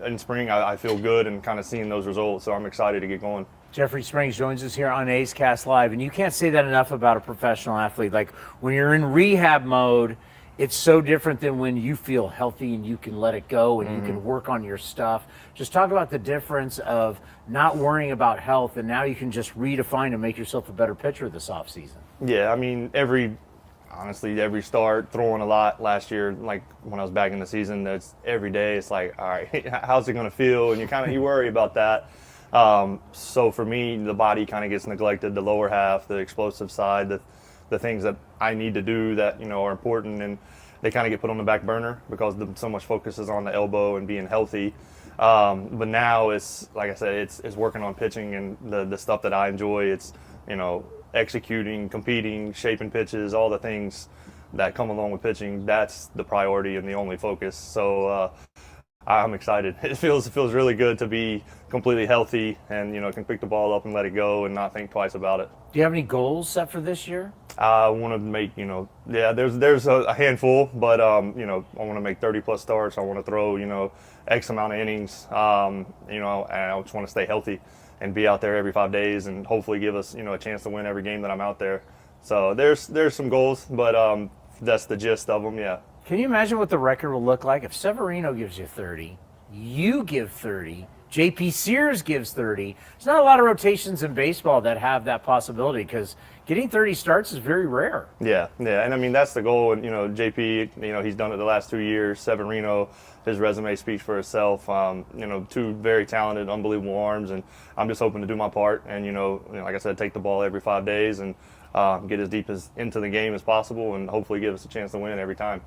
in spring I feel good and kind of seeing those results, so I'm excited to get going. Jeffrey Springs joins us here on A's Cast Live, and you can't say that enough about a professional athlete. Like, when you're in rehab mode, it's so different than when you feel healthy and you can let it go and you can work on your stuff. Just talk about the difference of not worrying about health, and now you can just redefine and make yourself a better pitcher this offseason. Yeah, I mean, every start, throwing a lot last year, like when I was back in the season, that's every day. It's like, all right, how's it going to feel? And you worry about that. So for me, the body kind of gets neglected, the lower half, the explosive side, the things that I need to do that, are important, and they kind of get put on the back burner because so much focus is on the elbow and being healthy. But now it's, like I said, it's working on pitching and the stuff that I enjoy. It's, executing, competing, shaping pitches, all the things that come along with pitching. That's the priority and the only focus. So I'm excited. It feels really good to be completely healthy and, can pick the ball up and let it go and not think twice about it. Do you have any goals set for this year? I want to make, there's a handful, but, I want to make 30+ starts. I want to throw, X amount of innings, and I just want to stay healthy and be out there every 5 days and hopefully give us, a chance to win every game that I'm out there. So there's some goals, but that's the gist of them, yeah. Can you imagine what the record will look like if Severino gives you 30, you give 30, JP Sears gives 30. There's not a lot of rotations in baseball that have that possibility because getting 30 starts is very rare. Yeah, and I mean that's the goal. And JP, he's done it the last 2 years. Severino, his resume speaks for itself. Two very talented, unbelievable arms, and I'm just hoping to do my part. And like I said, take the ball every 5 days and get as deep into the game as possible, and hopefully give us a chance to win every time.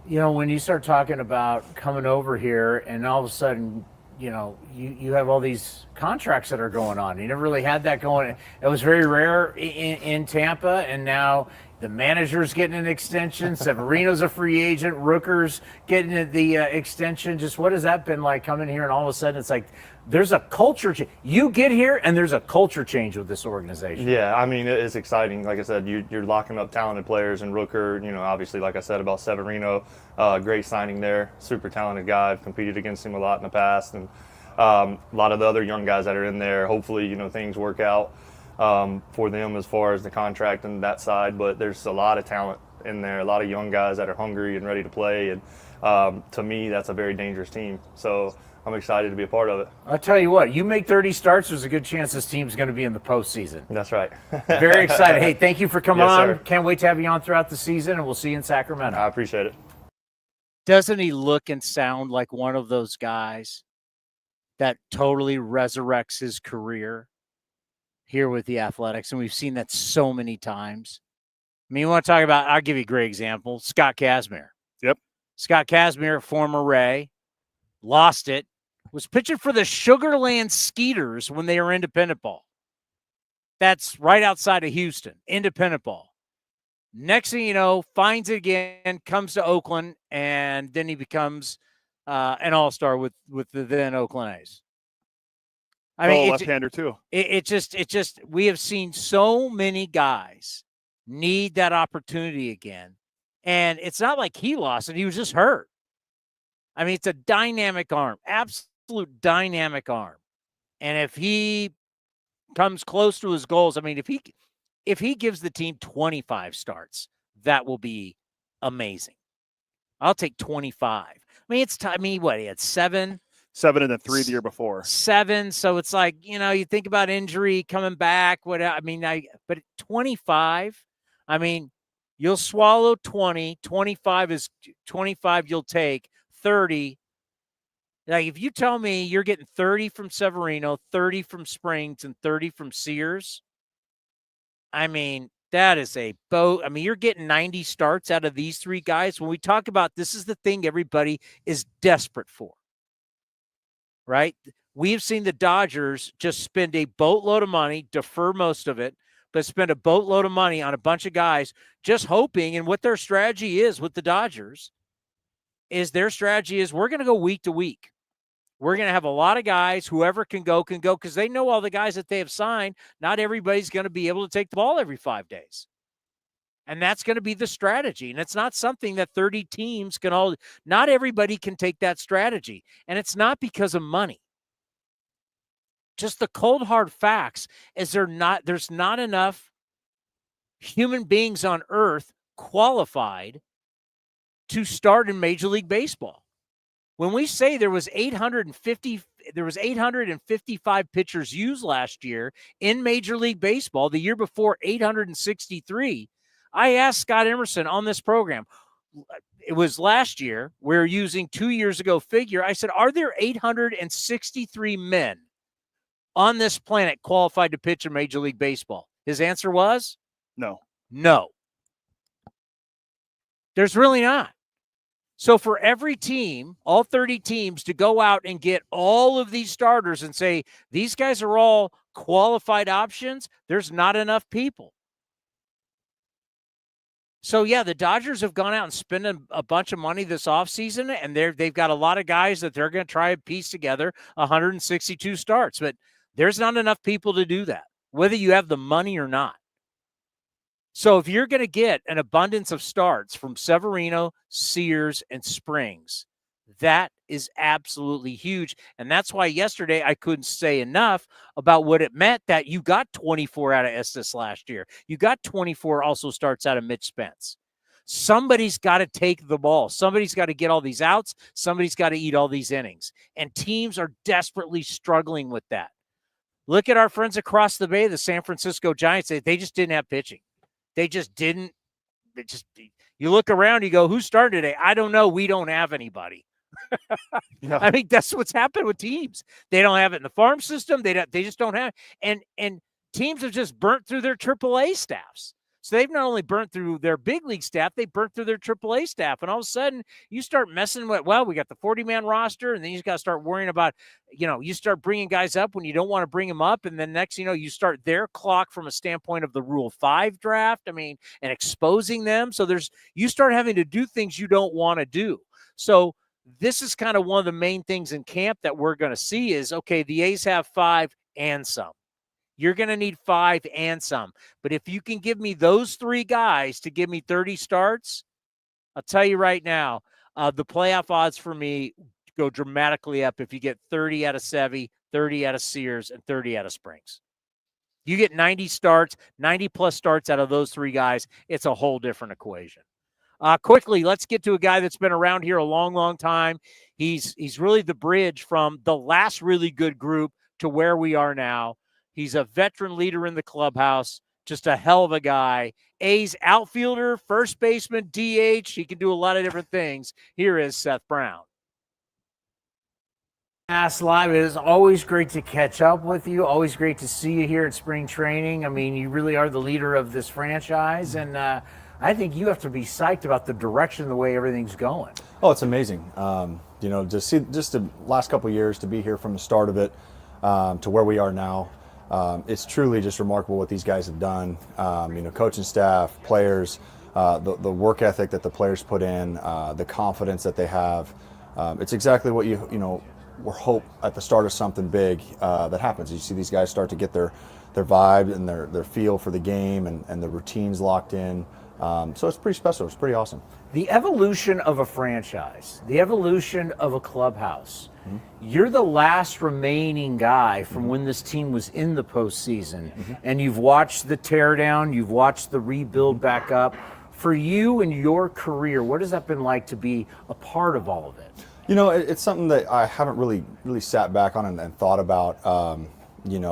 When you start talking about coming over here, and all of a sudden, you have all these contracts that are going on. You never really had that going. It was very rare in Tampa, and now the manager's getting an extension. Severino's a free agent. Rooker's getting the extension. Just what has that been like coming here, and all of a sudden it's like there's a culture change. You get here, and there's a culture change with this organization. Yeah, I mean, it's exciting. Like I said, you're locking up talented players, and Rooker, obviously, like I said about Severino, great signing there. Super talented guy. I've competed against him a lot in the past, and a lot of the other young guys that are in there. Hopefully, things work out for them as far as the contract and that side. But there's a lot of talent in there, a lot of young guys that are hungry and ready to play. And to me, that's a very dangerous team. So I'm excited to be a part of it. I'll tell you what, you make 30 starts, there's a good chance this team's going to be in the postseason. That's right. Very excited. Hey, thank you for coming on. Sir. Can't wait to have you on throughout the season, and we'll see you in Sacramento. I appreciate it. Doesn't he look and sound like one of those guys that totally resurrects his career here with the Athletics? And we've seen that so many times. I mean, you want to talk about, I'll give you a great example, Scott Kazmir. Yep. Scott Kazmir, former Ray, lost it, was pitching for the Sugarland Skeeters when they were independent ball. That's right outside of Houston, independent ball. Next thing you know, finds it again, comes to Oakland, and then he becomes an all-star with the then Oakland A's. I mean, left-hander too. It just we have seen so many guys need that opportunity again, and it's not like he lost it; he was just hurt. I mean, it's a dynamic arm, absolute dynamic arm, and if he comes close to his goals, I mean, if he gives the team 25 starts, that will be amazing. I'll take 25. I mean, what, he had 7? 7 and then 3 the year before. 7. So it's like, you think about injury coming back. But 25, I mean, you'll swallow 20. 25 is 25 you'll take. 30. Like, if you tell me you're getting 30 from Severino, 30 from Springs, and 30 from Sears, I mean, that is a boat. I mean, you're getting 90 starts out of these 3 guys. When we talk about this is the thing everybody is desperate for, right? We have seen the Dodgers just spend a boatload of money, defer most of it, but spend a boatload of money on a bunch of guys just hoping. And what their strategy is with the Dodgers is their strategy is we're going to go week to week. We're going to have a lot of guys, whoever can go, because they know all the guys that they have signed. Not everybody's going to be able to take the ball every 5 days. And that's going to be the strategy. And it's not something that 30 teams can all, not everybody can take that strategy. And it's not because of money. Just the cold hard facts is there's not enough human beings on earth qualified to start in Major League Baseball. When we say there was 855 pitchers used last year in Major League Baseball, the year before 863, I asked Scott Emerson on this program, it was last year, we're using 2 years ago figure. I said, are there 863 men on this planet qualified to pitch in Major League Baseball? His answer was? No. There's really not. So for every team, all 30 teams, to go out and get all of these starters and say, these guys are all qualified options, there's not enough people. So, yeah, the Dodgers have gone out and spent a bunch of money this offseason, and they've got a lot of guys that they're going to try and piece together 162 starts. But there's not enough people to do that, whether you have the money or not. So if you're going to get an abundance of starts from Severino, Sears, and Springs, that is absolutely huge. And that's why yesterday I couldn't say enough about what it meant that you got 24 out of Estes last year. You got 24 also starts out of Mitch Spence. somebody's got to take the ball. Somebody's got to get all these outs. Somebody's got to eat all these innings. And teams are desperately struggling with that. Look at our friends across the bay, the San Francisco Giants. They just didn't have pitching. They just didn't. You look around, you go, who's starting today? I don't know. We don't have anybody. Yeah. I mean, that's what's happened with teams. They don't have it in the farm system. They just don't have it. And teams have just burnt through their AAA staffs. So they've not only burnt through their big league staff, they burnt through their AAA staff. And all of a sudden, you start messing with, well, we got the 40-man roster, and then you got to start worrying about, you start bringing guys up when you don't want to bring them up. And then next, you start their clock from a standpoint of the Rule 5 draft, and exposing them. So you start having to do things you don't want to do. So this is kind of one of the main things in camp that we're going to see is, okay, the A's have 5 and some. You're going to need 5 and some. But if you can give me those 3 guys to give me 30 starts, I'll tell you right now, the playoff odds for me go dramatically up if you get 30 out of Sevy, 30 out of Sears, and 30 out of Springs. You get 90 starts, 90-plus starts out of those 3 guys, it's a whole different equation. Quickly, let's get to a guy that's been around here a long, long time. He's really the bridge from the last really good group to where we are now. He's a veteran leader in the clubhouse, just a hell of a guy. A's outfielder, first baseman, DH. He can do a lot of different things. Here is Seth Brown. Ask Live. It is always great to catch up with you. Always great to see you here at spring training. You really are the leader of this franchise, and I think you have to be psyched about the direction, the way everything's going. Oh, it's amazing. To see just the last couple of years, to be here from the start of it to where we are now. It's truly just remarkable what these guys have done. Coaching staff, players, the work ethic that the players put in, the confidence that they have. It's exactly what you hope at the start of something big that happens. You see these guys start to get their vibe and their feel for the game and the routines locked in. So it's pretty special. It's pretty awesome. The evolution of a franchise, the evolution of a clubhouse. Mm-hmm. You're the last remaining guy from when this team was in the postseason, and you've watched the teardown, you've watched the rebuild back up. For you and your career, what has that been like to be a part of all of it? It's something that I haven't really sat back on and thought about,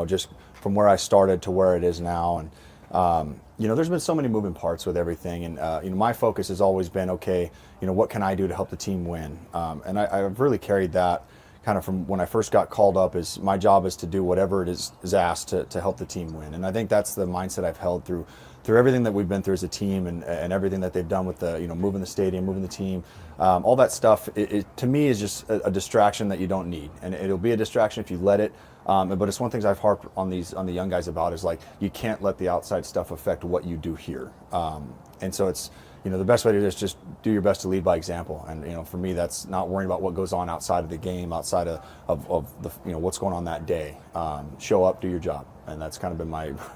just from where I started to where it is now. And, there's been so many moving parts with everything. And, my focus has always been, okay, what can I do to help the team win? And I've really carried that kind of from when I first got called up. Is my job is to do whatever it is asked to help the team win. And I think that's the mindset I've held through everything that we've been through as a team and everything that they've done with the, moving the stadium, moving the team, all that stuff, it to me is just a distraction that you don't need. And it'll be a distraction if you let it. But it's one of the things I've harped on the young guys about is like, you can't let the outside stuff affect what you do here. And so it's, the best way to do is just do your best to lead by example. And, for me, that's not worrying about what goes on outside of the game, outside of the, what's going on that day. Show up, do your job. And that's kind of been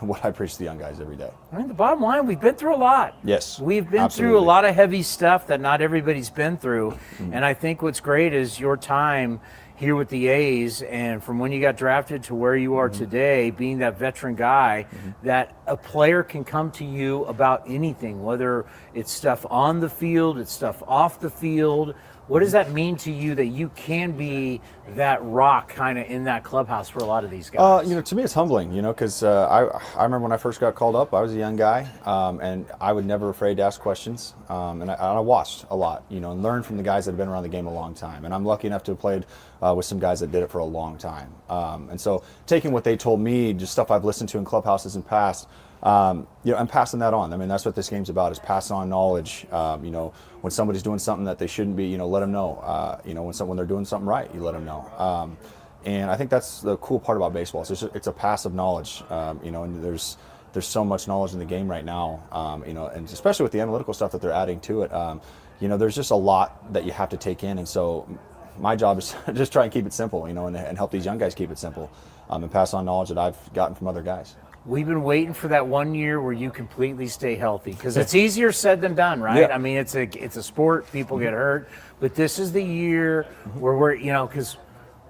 what I preach to the young guys every day. The bottom line, we've been through a lot. Yes, we've been absolutely. through a lot of heavy stuff that not everybody's been through. Mm-hmm. And I think what's great is your time here with the A's, and from when you got drafted to where you are today, being that veteran guy, that a player can come to you about anything, whether it's stuff on the field, it's stuff off the field. What does that mean to you that you can be that rock kind of in that clubhouse for a lot of these guys? To me it's humbling, because I remember when I first got called up, I was a young guy, and I was never afraid to ask questions. And I watched a lot, and learned from the guys that have been around the game a long time. And I'm lucky enough to have played with some guys that did it for a long time. And so taking what they told me, just stuff I've listened to in clubhouses in past, and passing that on. That's what this game's about, is passing on knowledge. When somebody's doing something that they shouldn't be, let them know. When they're doing something right, you let them know. And I think that's the cool part about baseball. It's a pass of knowledge, and there's so much knowledge in the game right now, and especially with the analytical stuff that they're adding to it. There's just a lot that you have to take in. And so my job is to just try and keep it simple, and help these young guys keep it simple, and pass on knowledge that I've gotten from other guys. We've been waiting for that 1 year where you completely stay healthy, because it's easier said than done, right? Yeah. It's a sport. People get hurt, but this is the year where we're, because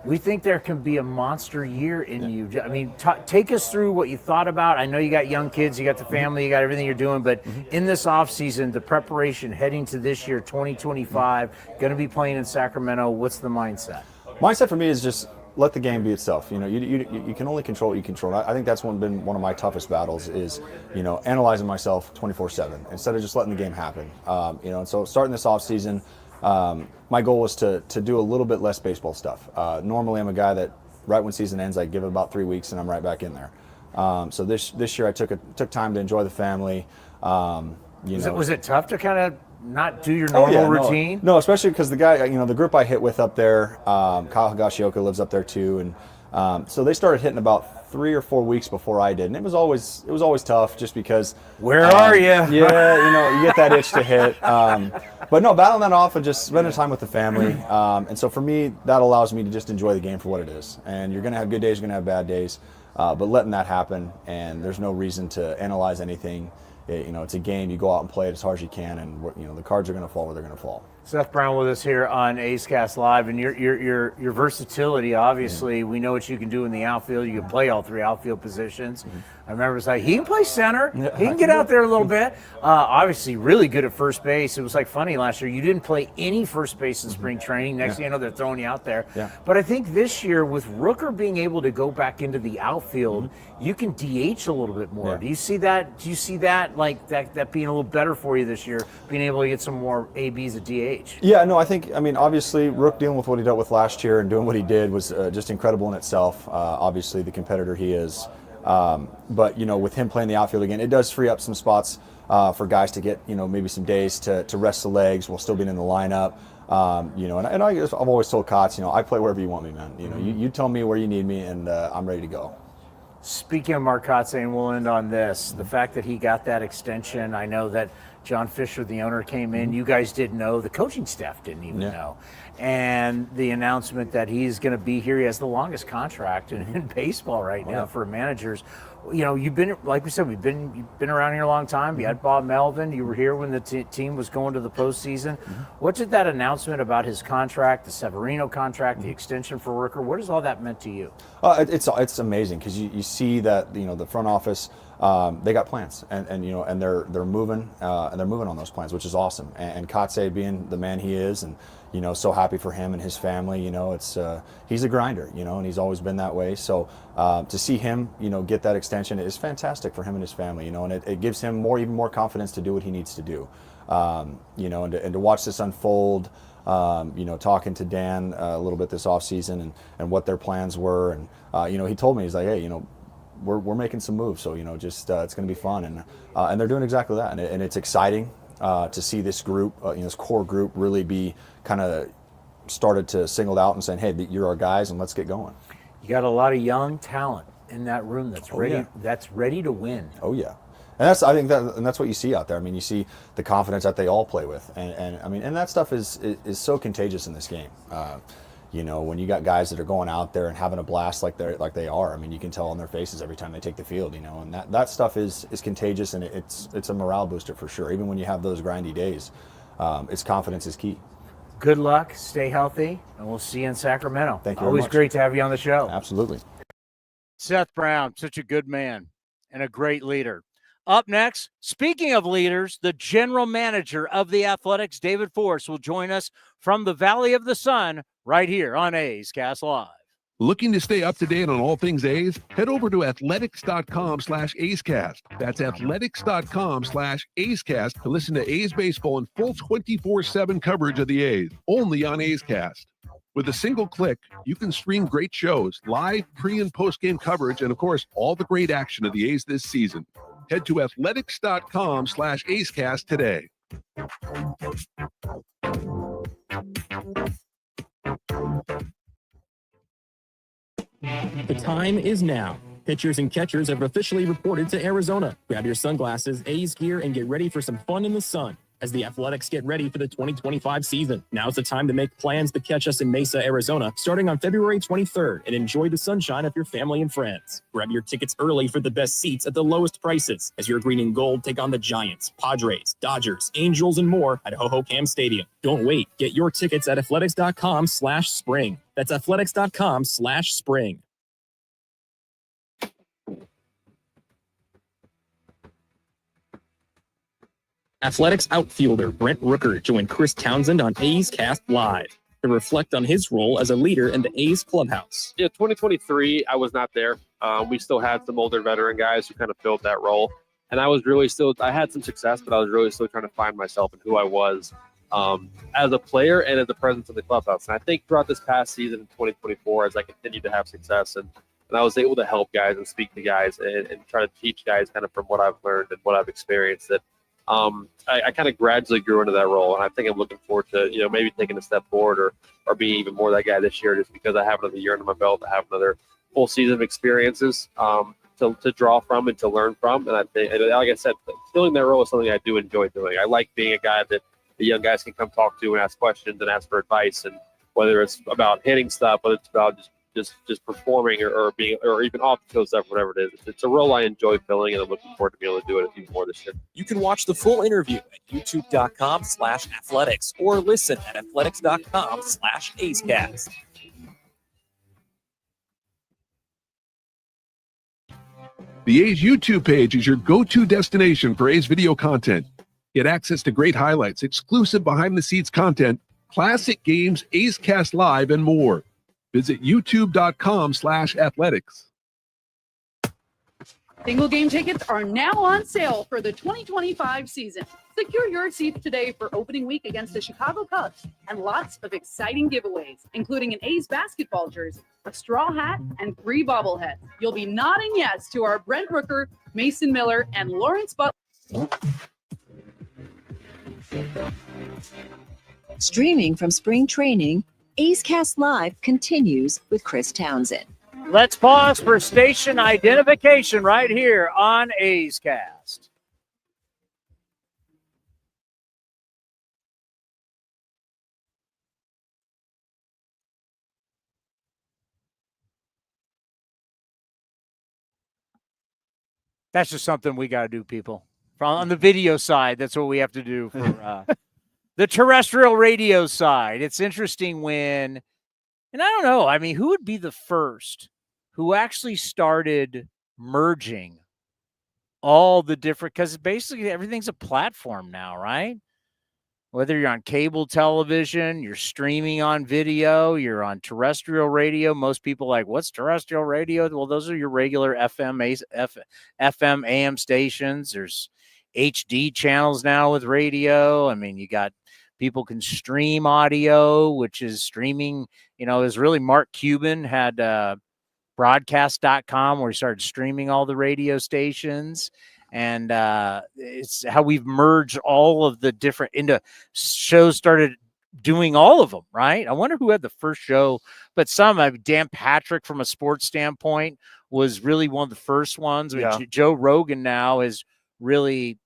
we think there can be a monster year in you. I mean, take us through what you thought about. I know you got young kids, you got the family, you got everything you're doing, but in this offseason, the preparation heading to this year, 2025, going to be playing in Sacramento, what's the mindset? Mindset for me is just let the game be itself. You know, you can only control what you control. I think that's been one of my toughest battles is, you know, analyzing myself 24/7 instead of just letting the game happen. You know, and so starting this offseason, my goal was to do a little bit less baseball stuff. Normally I'm a guy that right when season ends, I give it about 3 weeks and I'm right back in there. So this year I took time to enjoy the famay. Was it tough to kind of not do your normal routine? No, especially because the guy, you know, the group I hit with up there, Kyle Higashioka lives up there too, and so they started hitting about 3 or 4 weeks before I did, and it was always tough just because. Where are you? Yeah, you know, you get that itch to hit. But no, battling that off and just spending time with the family, and so for me, that allows me to just enjoy the game for what it is. And you're gonna have good days, you're gonna have bad days, but letting that happen, and there's no reason to analyze anything. You know, it's a game. You go out and play it as hard as you can, and you know the cards are going to fall where they're going to fall. Seth Brown with us here on A's Cast Live, and your versatility. Obviously, we know what you can do in the outfield. You can play all 3 outfield positions. I remember it's like he can play center. He can get out there a little bit. Obviously, really good at first base. It was like funny last year. You didn't play any first base in spring training. Next thing you know, they're throwing you out there. But I think this year, with Rooker being able to go back into the outfield, you can DH a little bit more. Do you see that? Do you see that like that being a little better for you this year, being able to get some more ABs at DH? Yeah, no, I mean, obviously, Rook dealing with what he dealt with last year and doing what he did was just incredible in itself. Obviously, the competitor he is. But, you know, with him playing the outfield again, it does free up some spots for guys to get, you know, maybe some days to rest the legs while still being in the lineup. You know, and I've always told Kurtz, you know, I play wherever you want me, man. You know, you tell me where you need me, and I'm ready to go. Speaking of Mark Kurtz, and we'll end on this, the fact that he got that extension, I know that John Fisher, the owner, came in. You guys didn't know. The coaching staff didn't even know. And the announcement that he's going to be here, he has the longest contract in baseball right now for managers. You know, you've been, like we said, you've been around here a long time. You had Bob Melvin. You were here when the team was going to the postseason. What did that announcement about his contract, the Severino contract, the extension for Rooker, what has all that meant to you? It's amazing because you see that, you know, the front office, they got plans, and you know, and they're moving on those plans, which is awesome. And Kotze being the man he is, and you know, so happy for him and his family. You know, it's he's a grinder, you know, and he's always been that way. So to see him, you know, get that extension is fantastic for him and his family. You know, and it gives him even more confidence to do what he needs to do. You know, and to watch this unfold. You know, talking to Dan a little bit this offseason and what their plans were, and you know, he told me, he's like, hey, you know, we're making some moves, so you know, just it's going to be fun, and they're doing exactly that, and it's exciting to see this group, you know, this core group, really be kind of started to singled out and saying, hey, you're our guys, and let's get going. You got a lot of young talent in that room that's ready. That's ready to win. Oh yeah. And that's what you see out there. I mean, you see the confidence that they all play with, and I mean, and that stuff is so contagious in this game. You know, when you got guys that are going out there and having a blast like they are, I mean, you can tell on their faces every time they take the field. You know, and that stuff is contagious, and it's a morale booster for sure. Even when you have those grindy days, it's confidence is key. Good luck, stay healthy, and we'll see you in Sacramento. Thank you. Always great to have you on the show. Absolutely. Seth Brown, such a good man and a great leader. Up next, speaking of leaders, the general manager of the Athletics, David Forst, will join us from the Valley of the Sun right here on A's Cast Live. Looking to stay up to date on all things A's? Head over to athletics.com/A'sCast. That's athletics.com/A'sCast to listen to A's baseball in full 24/7 coverage of the A's, only on A's Cast. With a single click, you can stream great shows, live pre- and post-game coverage, and of course, all the great action of the A's this season. Head to athletics.com/A'sCast today. The time is now. Pitchers and catchers have officially reported to Arizona. Grab your sunglasses, A's gear, and get ready for some fun in the sun as the Athletics get ready for the 2025 season. Now's the time to make plans to catch us in Mesa, Arizona, starting on February 23rd, and enjoy the sunshine of your family and friends. Grab your tickets early for the best seats at the lowest prices as your green and gold take on the Giants, Padres, Dodgers, Angels, and more at Ho-Ho Cam Stadium. Don't wait. Get your tickets at athletics.com/spring. That's athletics.com/spring. Athletics outfielder Brent Rooker joined Chris Townsend on A's Cast Live to reflect on his role as a leader in the A's clubhouse. Yeah, 2023, I was not there. We still had some older veteran guys who kind of filled that role. And I was really I had some success, but I was really still trying to find myself and who I was as a player and as a presence in the clubhouse. And I think throughout this past season in 2024, as I continued to have success and I was able to help guys and speak to guys and try to teach guys kind of from what I've learned and what I've experienced, that I kind of gradually grew into that role. And I think I'm looking forward to, maybe taking a step forward or being even more that guy this year, just because I have another year under my belt, I have another full season of experiences to draw from and to learn from. And I think, like I said, filling that role is something I do enjoy doing. I like being a guy that the young guys can come talk to and ask questions and ask for advice. And whether it's about hitting stuff, whether it's about just performing or being, or even off the field stuff, whatever it is, it's a role I enjoy filling, and I'm looking forward to being able to do it even more this year. You can watch the full interview at youtube.com/athletics or listen at athletics.com/AceCast. The A's YouTube page is your go-to destination for A's video content. Get access to great highlights, exclusive behind-the-scenes content, classic games, A's Cast Live, and more. Visit youtube.com/athletics. Single game tickets are now on sale for the 2025 season. Secure your seats today for opening week against the Chicago Cubs and lots of exciting giveaways, including an A's basketball jersey, a straw hat, and 3 bobbleheads. You'll be nodding yes to our Brent Rooker, Mason Miller, and Lawrence Butler. Streaming from spring training, A's Cast Live continues with Chris Townsend. Let's pause for station identification right here on A's Cast. That's just something we got to do, people. On the video side, that's what we have to do for the terrestrial radio side. It's interesting when, and I don't know, I mean, who would be the first who actually started merging all the different, because basically everything's a platform now, right? Whether you're on cable television, you're streaming on video, you're on terrestrial radio. Most people are like, what's terrestrial radio? Well, those are your regular FM, AM stations. There's HD channels now with radio. I mean, you got people can stream audio, which is streaming, is really Mark Cuban had broadcast.com where he started streaming all the radio stations. And it's how we've merged all of the different into shows, started doing all of them, right? I wonder who had the first show, but Dan Patrick from a sports standpoint was really one of the first ones. Yeah. Joe Rogan now is really,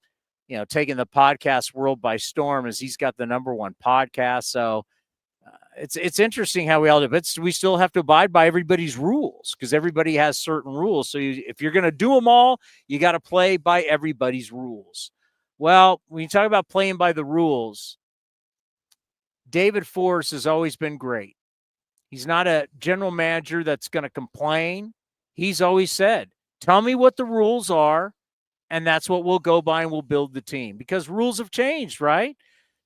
taking the podcast world by storm, as he's got the #1 podcast. So it's interesting how we all do, but we still have to abide by everybody's rules because everybody has certain rules. So if you're going to do them all, you got to play by everybody's rules. Well, when you talk about playing by the rules, David Forst has always been great. He's not a general manager that's going to complain. He's always said, tell me what the rules are, and that's what we'll go by, and we'll build the team, because rules have changed, right?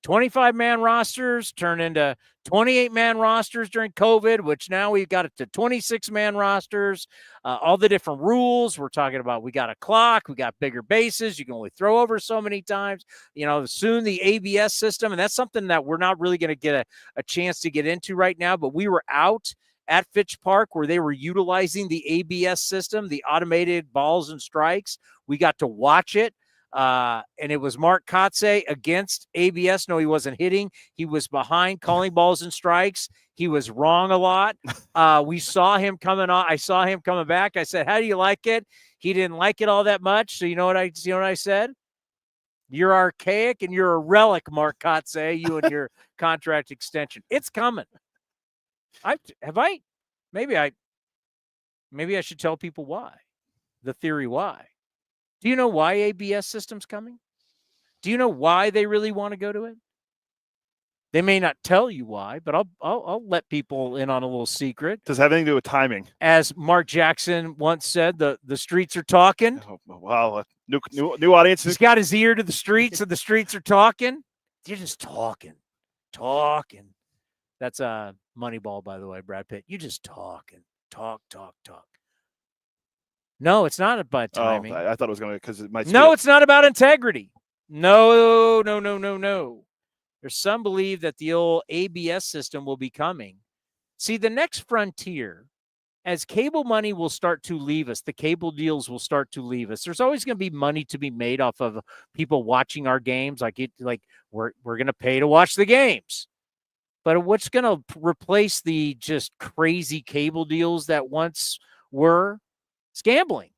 25-man rosters turned into 28-man rosters during COVID, which now we've got it to 26-man rosters. All the different rules we're talking about. We got a clock. We got bigger bases. You can only throw over so many times. Soon the ABS system, and that's something that we're not really going to get a chance to get into right now, but we were out at Fitch Park where they were utilizing the ABS system, the automated balls and strikes. We got to watch it. And it was Mark Kotze against ABS. No, he wasn't hitting. He was behind calling balls and strikes. He was wrong a lot. We saw him coming on. I saw him coming back. I said, how do you like it? He didn't like it all that much. So you know what I said? You're archaic and you're a relic, Mark Kotze, you and your contract extension. It's coming. Maybe I should tell people why. The theory why. Do you know why ABS system's coming? Do you know why they really want to go to it? They may not tell you why, but I'll let people in on a little secret. Does it have anything to do with timing? As Mark Jackson once said, the streets are talking. Oh, wow, new audience. He's got his ear to the streets, and the streets are talking. You're just talking. That's Moneyball, by the way, Brad Pitt. You just talking. Talk. No, it's not about timing. I thought it was going to because it might. No, it's not about integrity. No. There's some believe that the old ABS system will be coming. See, the next frontier, as cable money will start to leave us, the cable deals will start to leave us. There's always going to be money to be made off of people watching our games. Like we're going to pay to watch the games. But what's going to replace the just crazy cable deals that once were? It's gambling.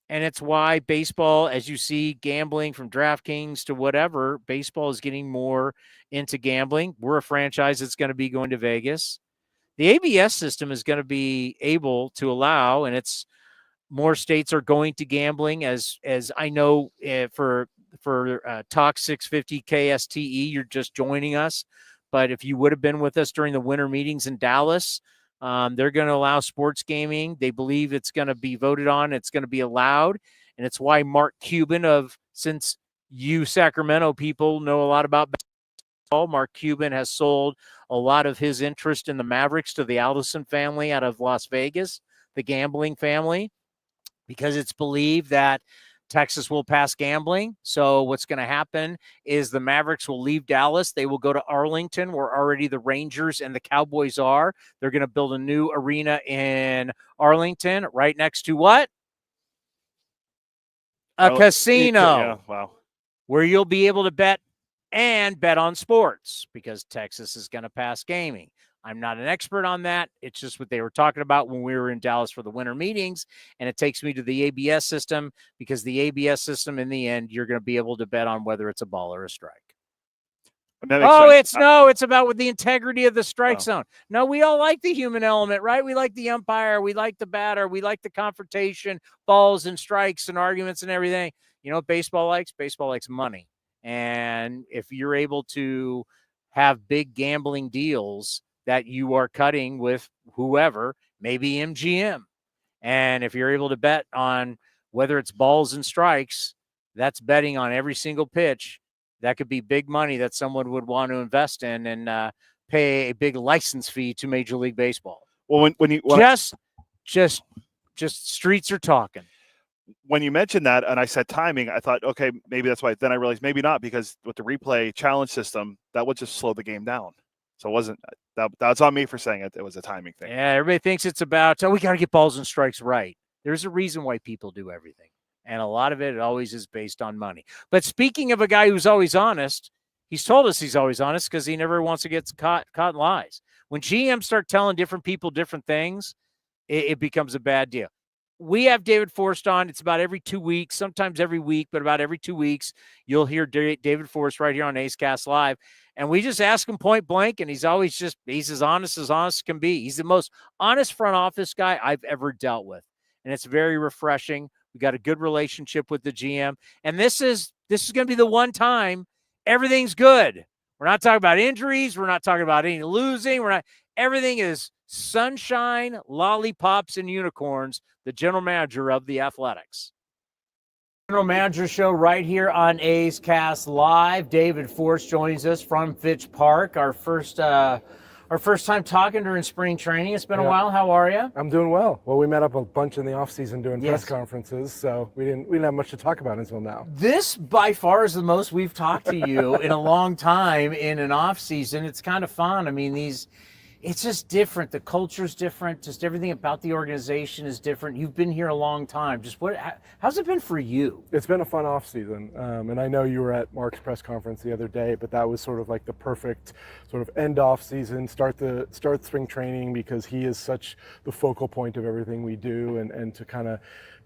And it's why baseball, as you see, gambling from DraftKings to whatever, baseball is getting more into gambling. We're a franchise that's going to be going to Vegas. The ABS system is going to be able to allow, and it's more states are going to gambling. As I know, for Talk 650 KSTE, you're just joining us. But if you would have been with us during the winter meetings in Dallas, they're going to allow sports gaming. They believe it's going to be voted on. It's going to be allowed. And it's why Mark Cuban since you Sacramento people know a lot about basketball, Mark Cuban has sold a lot of his interest in the Mavericks to the Allison family out of Las Vegas, the gambling family, because it's believed that Texas will pass gambling. So what's going to happen is the Mavericks will leave Dallas. They will go to Arlington, where already the Rangers and the Cowboys are. They're going to build a new arena in Arlington right next to what? A casino. Yeah, wow. Where you'll be able to bet on sports because Texas is going to pass gaming. I'm not an expert on that. It's just what they were talking about when we were in Dallas for the winter meetings. And it takes me to the ABS system because the ABS system, in the end, you're going to be able to bet on whether it's a ball or a strike. It's about with the integrity of the strike zone. No, we all like the human element, right? We like the umpire. We like the batter. We like the confrontation, balls and strikes and arguments and everything. You know what baseball likes? Baseball likes money. And if you're able to have big gambling deals that you are cutting with whoever, maybe MGM. And if you're able to bet on whether it's balls and strikes, that's betting on every single pitch. That could be big money that someone would want to invest in and pay a big license fee to Major League Baseball. Well, when you just streets are talking. When you mentioned that and I said timing, I thought, okay, maybe that's why. Then I realized maybe not, because with the replay challenge system, that would just slow the game down. So it wasn't that's on me for saying it. It was a timing thing. Yeah, everybody thinks it's about, we got to get balls and strikes right. There's a reason why people do everything. And a lot of it always is based on money. But speaking of a guy who's always honest, he's told us he's always honest because he never wants to get caught in lies. When GMs start telling different people different things, it becomes a bad deal. We have David Forst on. It's about every 2 weeks, sometimes every week, but about every 2 weeks, you'll hear David Forst right here on A's Cast Live. And we just ask him point blank, and he's as honest as can be. He's the most honest front office guy I've ever dealt with. And it's very refreshing. We got a good relationship with the GM. And this is going to be the one time everything's good. We're not talking about injuries. We're not talking about any losing. Everything is sunshine, lollipops, and unicorns, the general manager of the Athletics. General Manager Show right here on A's Cast Live. David Forst joins us from Fitch Park. Our first time talking during spring training. It's been a while. How are you? I'm doing well. Well, we met up a bunch in the off season doing press conferences, so we didn't have much to talk about until now. This by far is the most we've talked to you in a long time in an off season. It's kind of fun. I mean, it's just different. The culture's different. Just everything about the organization is different. You've been here a long time. How's it been for you? It's been a fun off season. And I know you were at Mark's press conference the other day, but that was sort of like the perfect sort of end off season, start spring training, because he is such the focal point of everything we do, and to kind of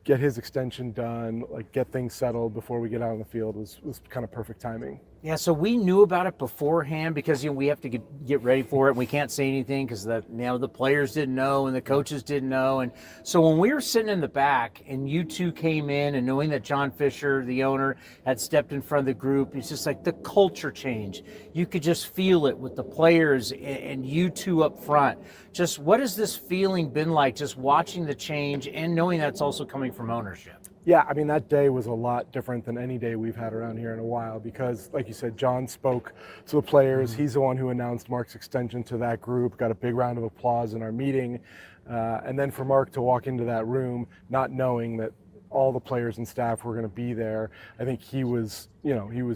get his extension done, like get things settled before we get out on the field was kind of perfect timing. Yeah, so we knew about it beforehand because we have to get ready for it. And we can't say anything because the players didn't know and the coaches didn't know. And so when we were sitting in the back and you two came in and knowing that John Fisher, the owner, had stepped in front of the group, it's just like the culture change. You could just feel it with the players and you two up front. Just what has this feeling been like, just watching the change and knowing that's also coming from ownership? Yeah, I mean, that day was a lot different than any day we've had around here in a while because, like you said, John spoke to the players. He's the one who announced Mark's extension to that group, got a big round of applause in our meeting. And then for Mark to walk into that room, not knowing that all the players and staff were going to be there, I think he was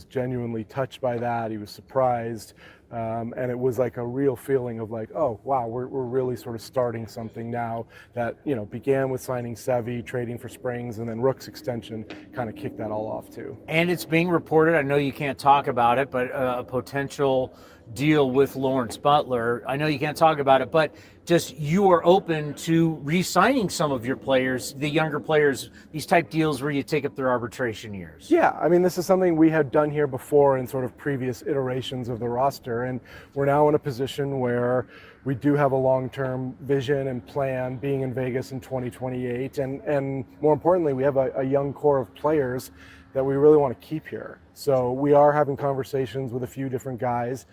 genuinely touched by that. He was surprised. And it was like a real feeling of like, oh, wow, we're really sort of starting something now that, began with signing Sevy, trading for Springs, and then Rook's extension kind of kicked that all off too. And it's being reported, I know you can't talk about it, but a potential deal with Lawrence Butler. I know you can't talk about it, but just you are open to re-signing some of your players, the younger players, these type deals where you take up their arbitration years. Yeah, I mean, this is something we had done here before in sort of previous iterations of the roster, and we're now in a position where we do have a long-term vision and plan being in Vegas in 2028, and more importantly, we have a young core of players that we really want to keep here. So we are having conversations with a few different guys.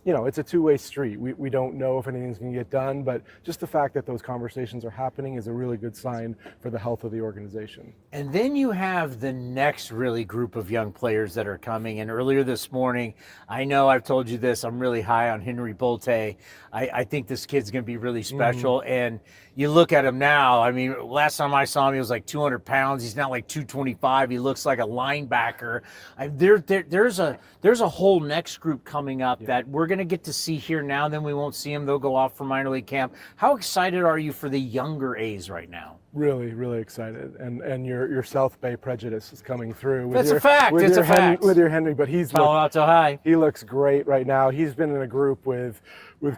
It's a two-way street. We don't know if anything's going to get done, but just the fact that those conversations are happening is a really good sign for the health of the organization. And then you have the next really group of young players that are coming. And earlier this morning, I know I've told you this, I'm really high on Henry Bolte. I think this kid's going to be really special. And you look at him now, I mean, last time I saw him, he was like 200 pounds. He's now like 225. He looks like a linebacker. There's a whole next group coming up that we're going to get to see here now. Then we won't see them. They'll go off for minor league camp. How excited are you for the younger A's right now? Really, really excited. And your South Bay prejudice is coming through. That's a fact. It's a fact. With your Henry, but Palo Alto High. He looks great right now. He's been in a group with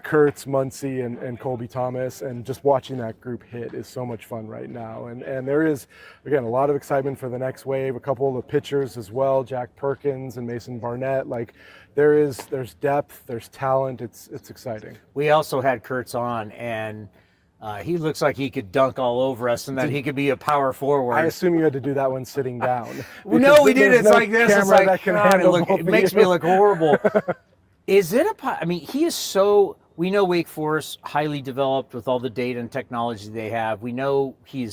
Kurtz, Muncie, and Colby Thomas, and just watching that group hit is so much fun right now. And there is, again, a lot of excitement for the next wave. A couple of the pitchers as well, Jack Perkins and Mason Barnett. Like there's depth, there's talent. It's exciting. We also had Kurtz on, and he looks like he could dunk all over us and that he could be a power forward. I assume you had to do that one sitting down. No, we did. It's no like this. It's like, God, it makes me look horrible. Is it I mean, he is so, we know Wake Forest, highly developed with all the data and technology they have. We know he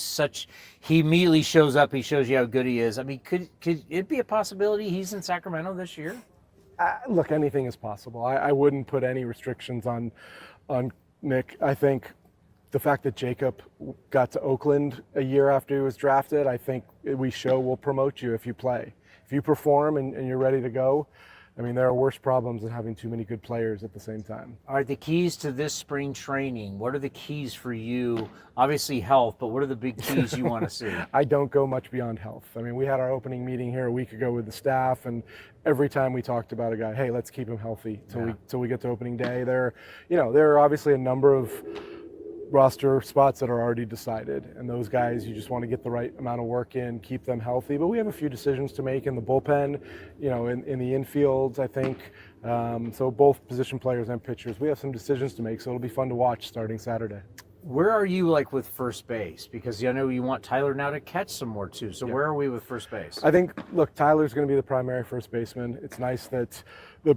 immediately shows up. He shows you how good he is. I mean, could it be a possibility he's in Sacramento this year? Look, anything is possible. I wouldn't put any restrictions on Nick. I think the fact that Jacob got to Oakland a year after he was drafted, I think we'll promote you if you play. If you perform and you're ready to go, I mean, there are worse problems than having too many good players at the same time. All right, the keys to this spring training, what are the keys for you? Obviously health, but what are the big keys you want to see? I don't go much beyond health. I mean, we had our opening meeting here a week ago with the staff, and every time we talked about a guy, hey, let's keep him healthy till we get to opening day. There are obviously a number of roster spots that are already decided, and those guys you just want to get the right amount of work in, keep them healthy. But we have a few decisions to make in the bullpen, in the infield, I think. So both position players and pitchers, we have some decisions to make, so it'll be fun to watch starting Saturday. Where are you with first base? Because I know you want Tyler now to catch some more too. So where are we with first base? I think, look, Tyler's going to be the primary first baseman. It's nice that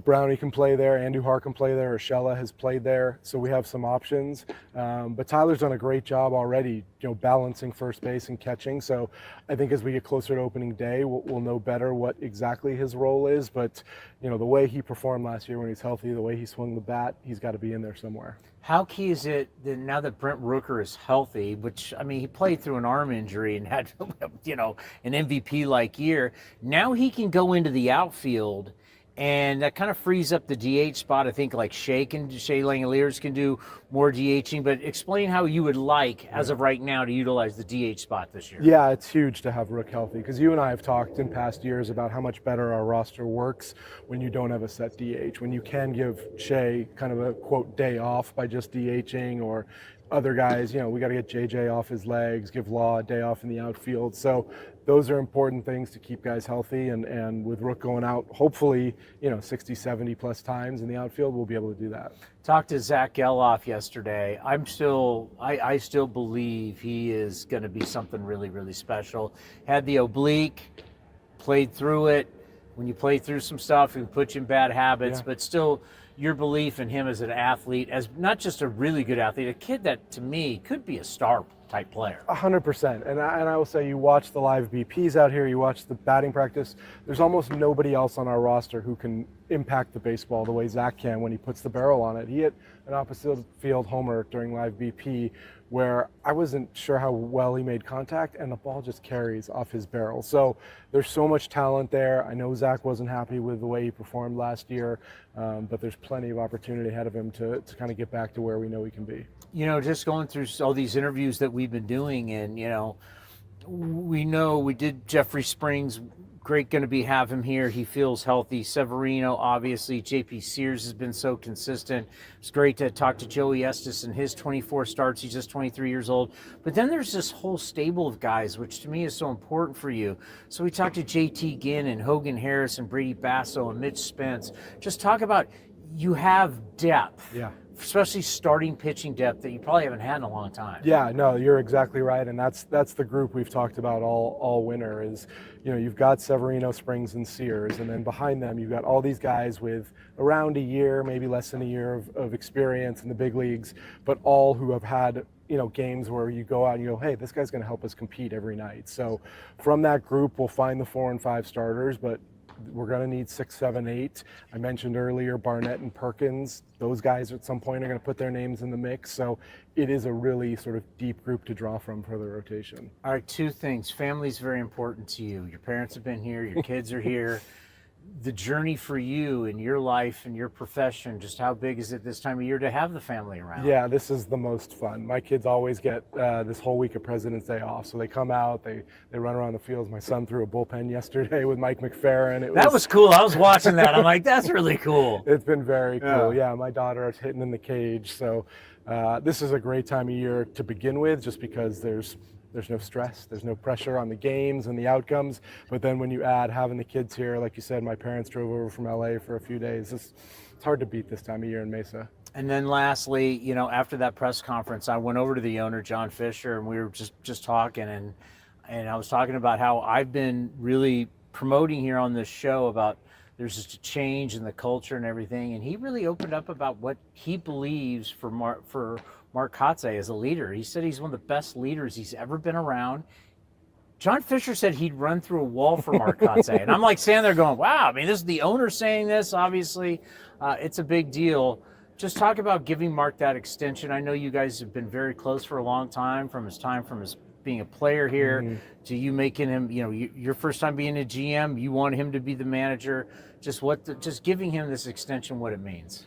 Brownie can play there, Andujar can play there, Urshela has played there, so we have some options. But Tyler's done a great job already, balancing first base and catching. So I think as we get closer to opening day, we'll know better what exactly his role is. But the way he performed last year when he's healthy, the way he swung the bat, he's got to be in there somewhere. How key is it that now that Brent Rooker is healthy, which, I mean, he played through an arm injury and had, an MVP-like year. Now he can go into the outfield, and that kind of frees up the DH spot. I think Shea Langeliers can do more DHing, but explain how you would like, as of right now, to utilize the DH spot this year. Yeah, it's huge to have Rook healthy, because you and I have talked in past years about how much better our roster works when you don't have a set DH, when you can give Shea kind of a, quote, day off by just DHing, or other guys, we got to get JJ off his legs, give Law a day off in the outfield. So those are important things to keep guys healthy. And with Rook going out, hopefully, 60, 70 plus times in the outfield, we'll be able to do that. Talked to Zach Geloff yesterday. I still believe he is going to be something really, really special. Had the oblique, played through it. When you play through some stuff, it can put you in bad habits, but still your belief in him as an athlete, as not just a really good athlete, a kid that to me could be a star type player. 100%. And I will say, you watch the live BPs out here, you watch the batting practice, there's almost nobody else on our roster who can impact the baseball the way Zach can when he puts the barrel on it. He hit an opposite field homer during live BP where I wasn't sure how well he made contact, and the ball just carries off his barrel. So there's so much talent there. I know Zach wasn't happy with the way he performed last year, but there's plenty of opportunity ahead of him to kind of get back to where we know he can be. Just going through all these interviews that we've been doing, and, we did Jeffrey Springs. Great going to have him here. He feels healthy. Severino, obviously. JP Sears has been so consistent. It's great to talk to Joey Estes and his 24 starts. He's just 23 years old. But then there's this whole stable of guys, which to me is so important for you. So we talked to JT Ginn and Hogan Harris and Brady Basso and Mitch Spence. Just talk about, you have depth. Yeah. Especially starting pitching depth that you probably haven't had in a long time. Yeah, no, you're exactly right, and that's the group we've talked about all winter. Is you've got Severino, Springs, and Sears, and then behind them you've got all these guys with around a year, maybe less than a year of experience in the big leagues, but all who have had games where you go out and you go, hey, this guy's going to help us compete every night. So from that group, we'll find the 4 and 5 starters, but we're going to need 6, 7, 8. I mentioned earlier Barnett and Perkins. Those guys at some point are going to put their names in the mix. So it is a really sort of deep group to draw from for the rotation. All right, 2 things. Family's very important to you. Your parents have been here. Your kids are here. The journey for you in your life and your profession, just how big is it this time of year to have the family around? Yeah, this is the most fun. My kids always get this whole week of President's Day off. So they come out, they run around the fields. My son threw a bullpen yesterday with Mike McFerrin. That was cool. I was watching that. I'm like, that's really cool. It's been very cool. Yeah, my daughter is hitting in the cage. So this is a great time of year to begin with, just because there's no stress, there's no pressure on the games and the outcomes. But then when you add having the kids here, like you said, my parents drove over from LA for a few days. It's hard to beat this time of year in Mesa. And then lastly, after that press conference, I went over to the owner, John Fisher, and we were just talking, and I was talking about how I've been really promoting here on this show about there's just a change in the culture and everything. And he really opened up about what he believes for Mark Kotsay as a leader. He said he's one of the best leaders he's ever been around. John Fisher said he'd run through a wall for Mark Kotsay. And I'm like standing there going, wow, I mean, this is the owner saying this, obviously. It's a big deal. Just talk about giving Mark that extension. I know you guys have been very close for a long time from his being a player here to you making him, your first time being a GM, you want him to be the manager. Just giving him this extension, what it means.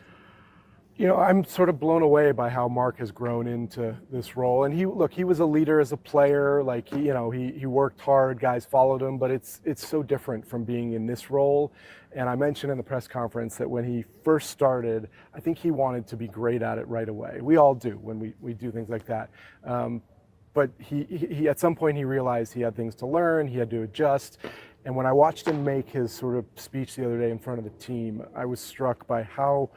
I'm sort of blown away by how Mark has grown into this role. And he was a leader as a player. Like he worked hard, guys followed him, but it's so different from being in this role. And I mentioned in the press conference that when he first started, I think he wanted to be great at it right away. We all do when we do things like that. But he at some point he realized he had things to learn, he had to adjust. And when I watched him make his sort of speech the other day in front of the team, I was struck by how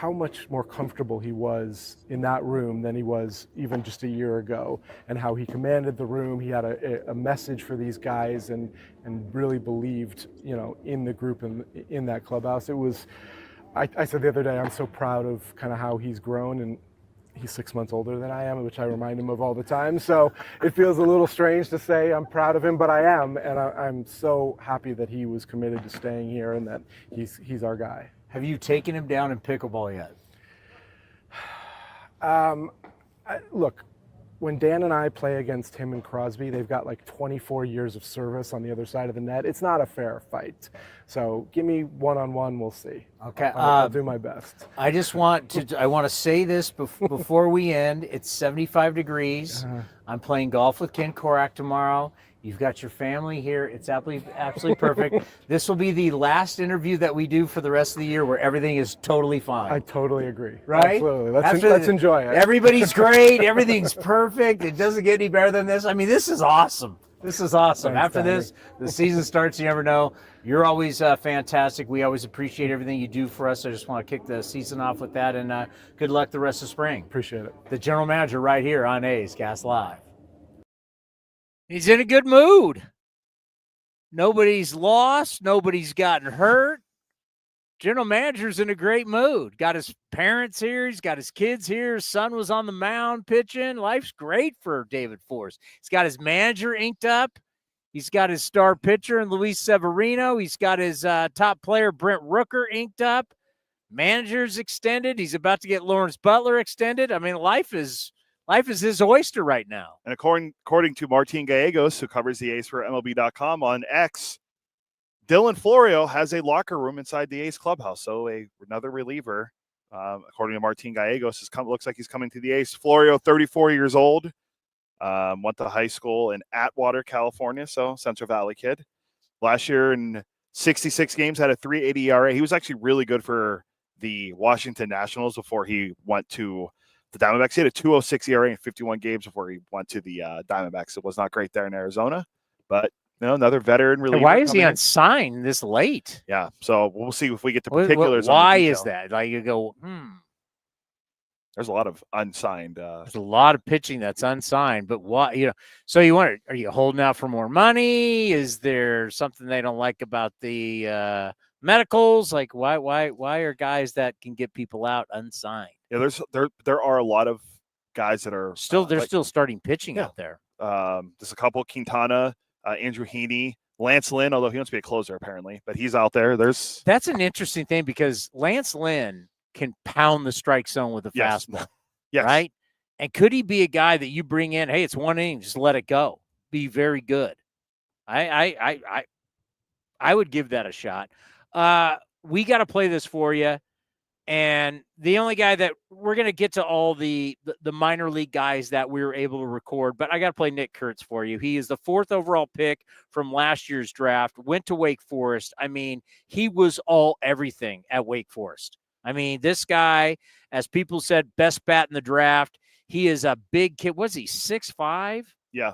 much more comfortable he was in that room than he was even just a year ago, and how he commanded the room. He had a message for these guys and really believed, in the group and in that clubhouse. It was, I said the other day, I'm so proud of kind of how he's grown, and he's 6 months older than I am, which I remind him of all the time. So it feels a little strange to say I'm proud of him, but I am, and I'm so happy that he was committed to staying here and that he's our guy. Have you taken him down in pickleball yet? Look, when Dan and I play against him and Crosby, they've got like 24 years of service on the other side of the net. It's not a fair fight. So give me one-on-one, we'll see. Okay. I'll do my best. I want to say this before we end. It's 75 degrees. I'm playing golf with Ken Korak tomorrow. You've got your family here. It's absolutely perfect. This will be the last interview that we do for the rest of the year where everything is totally fine. I totally agree. Right? Absolutely. Let's enjoy it. Everybody's great. Everything's perfect. It doesn't get any better than this. I mean, this is awesome. This is awesome. Thanks, After this, the season starts. You never know. You're always fantastic. We always appreciate everything you do for us. I just want to kick the season off with that, and good luck the rest of spring. Appreciate it. The general manager right here on A's Cast Live. He's in a good mood. Nobody's lost. Nobody's gotten hurt. General manager's in a great mood. Got his parents here. He's got his kids here. His son was on the mound pitching. Life's great for David Forst. He's got his manager inked up. He's got his star pitcher in Luis Severino. He's got his top player, Brent Rooker, inked up. Manager's extended. He's about to get Lawrence Butler extended. I mean, life is his oyster right now. And according to Martin Gallegos, who covers the A's for MLB.com on X, Dylan Florio has a locker room inside the A's clubhouse. So another reliever, according to Martin Gallegos, looks like he's coming to the A's. Florio, 34 years old, went to high school in Atwater, California, so Central Valley kid. Last year in 66 games, had a 3.80 ERA. He was actually really good for the Washington Nationals before he went to the Diamondbacks. He had a 2.06 ERA in 51 games before he went to the Diamondbacks. It was not great there in Arizona, but another veteran reliever. Why is he unsigned this late? Yeah, so we'll see if we get to particulars. Why is that? Like you go, There's a lot of unsigned. There's a lot of pitching that's unsigned, but why? So you wonder, are you holding out for more money? Is there something they don't like about the medicals? Like why are guys that can get people out unsigned? Yeah, there are a lot of guys that are still still starting pitching out there. There's a couple: Quintana, Andrew Heaney, Lance Lynn, although he wants to be a closer apparently, but he's out there. That's an interesting thing because Lance Lynn can pound the strike zone with a fastball. Yes. Right? And could he be a guy that you bring in, hey, it's one inning, just let it go. Be very good. I would give that a shot. We got to play this for you. And the only guy that we're going to get to all the minor league guys that we were able to record, but I got to play Nick Kurtz for you. He is the 4th overall pick from last year's draft, went to Wake Forest. I mean, he was everything at Wake Forest. I mean, this guy, as people said, best bat in the draft. He is a big kid. Was he 6'5"? Yeah.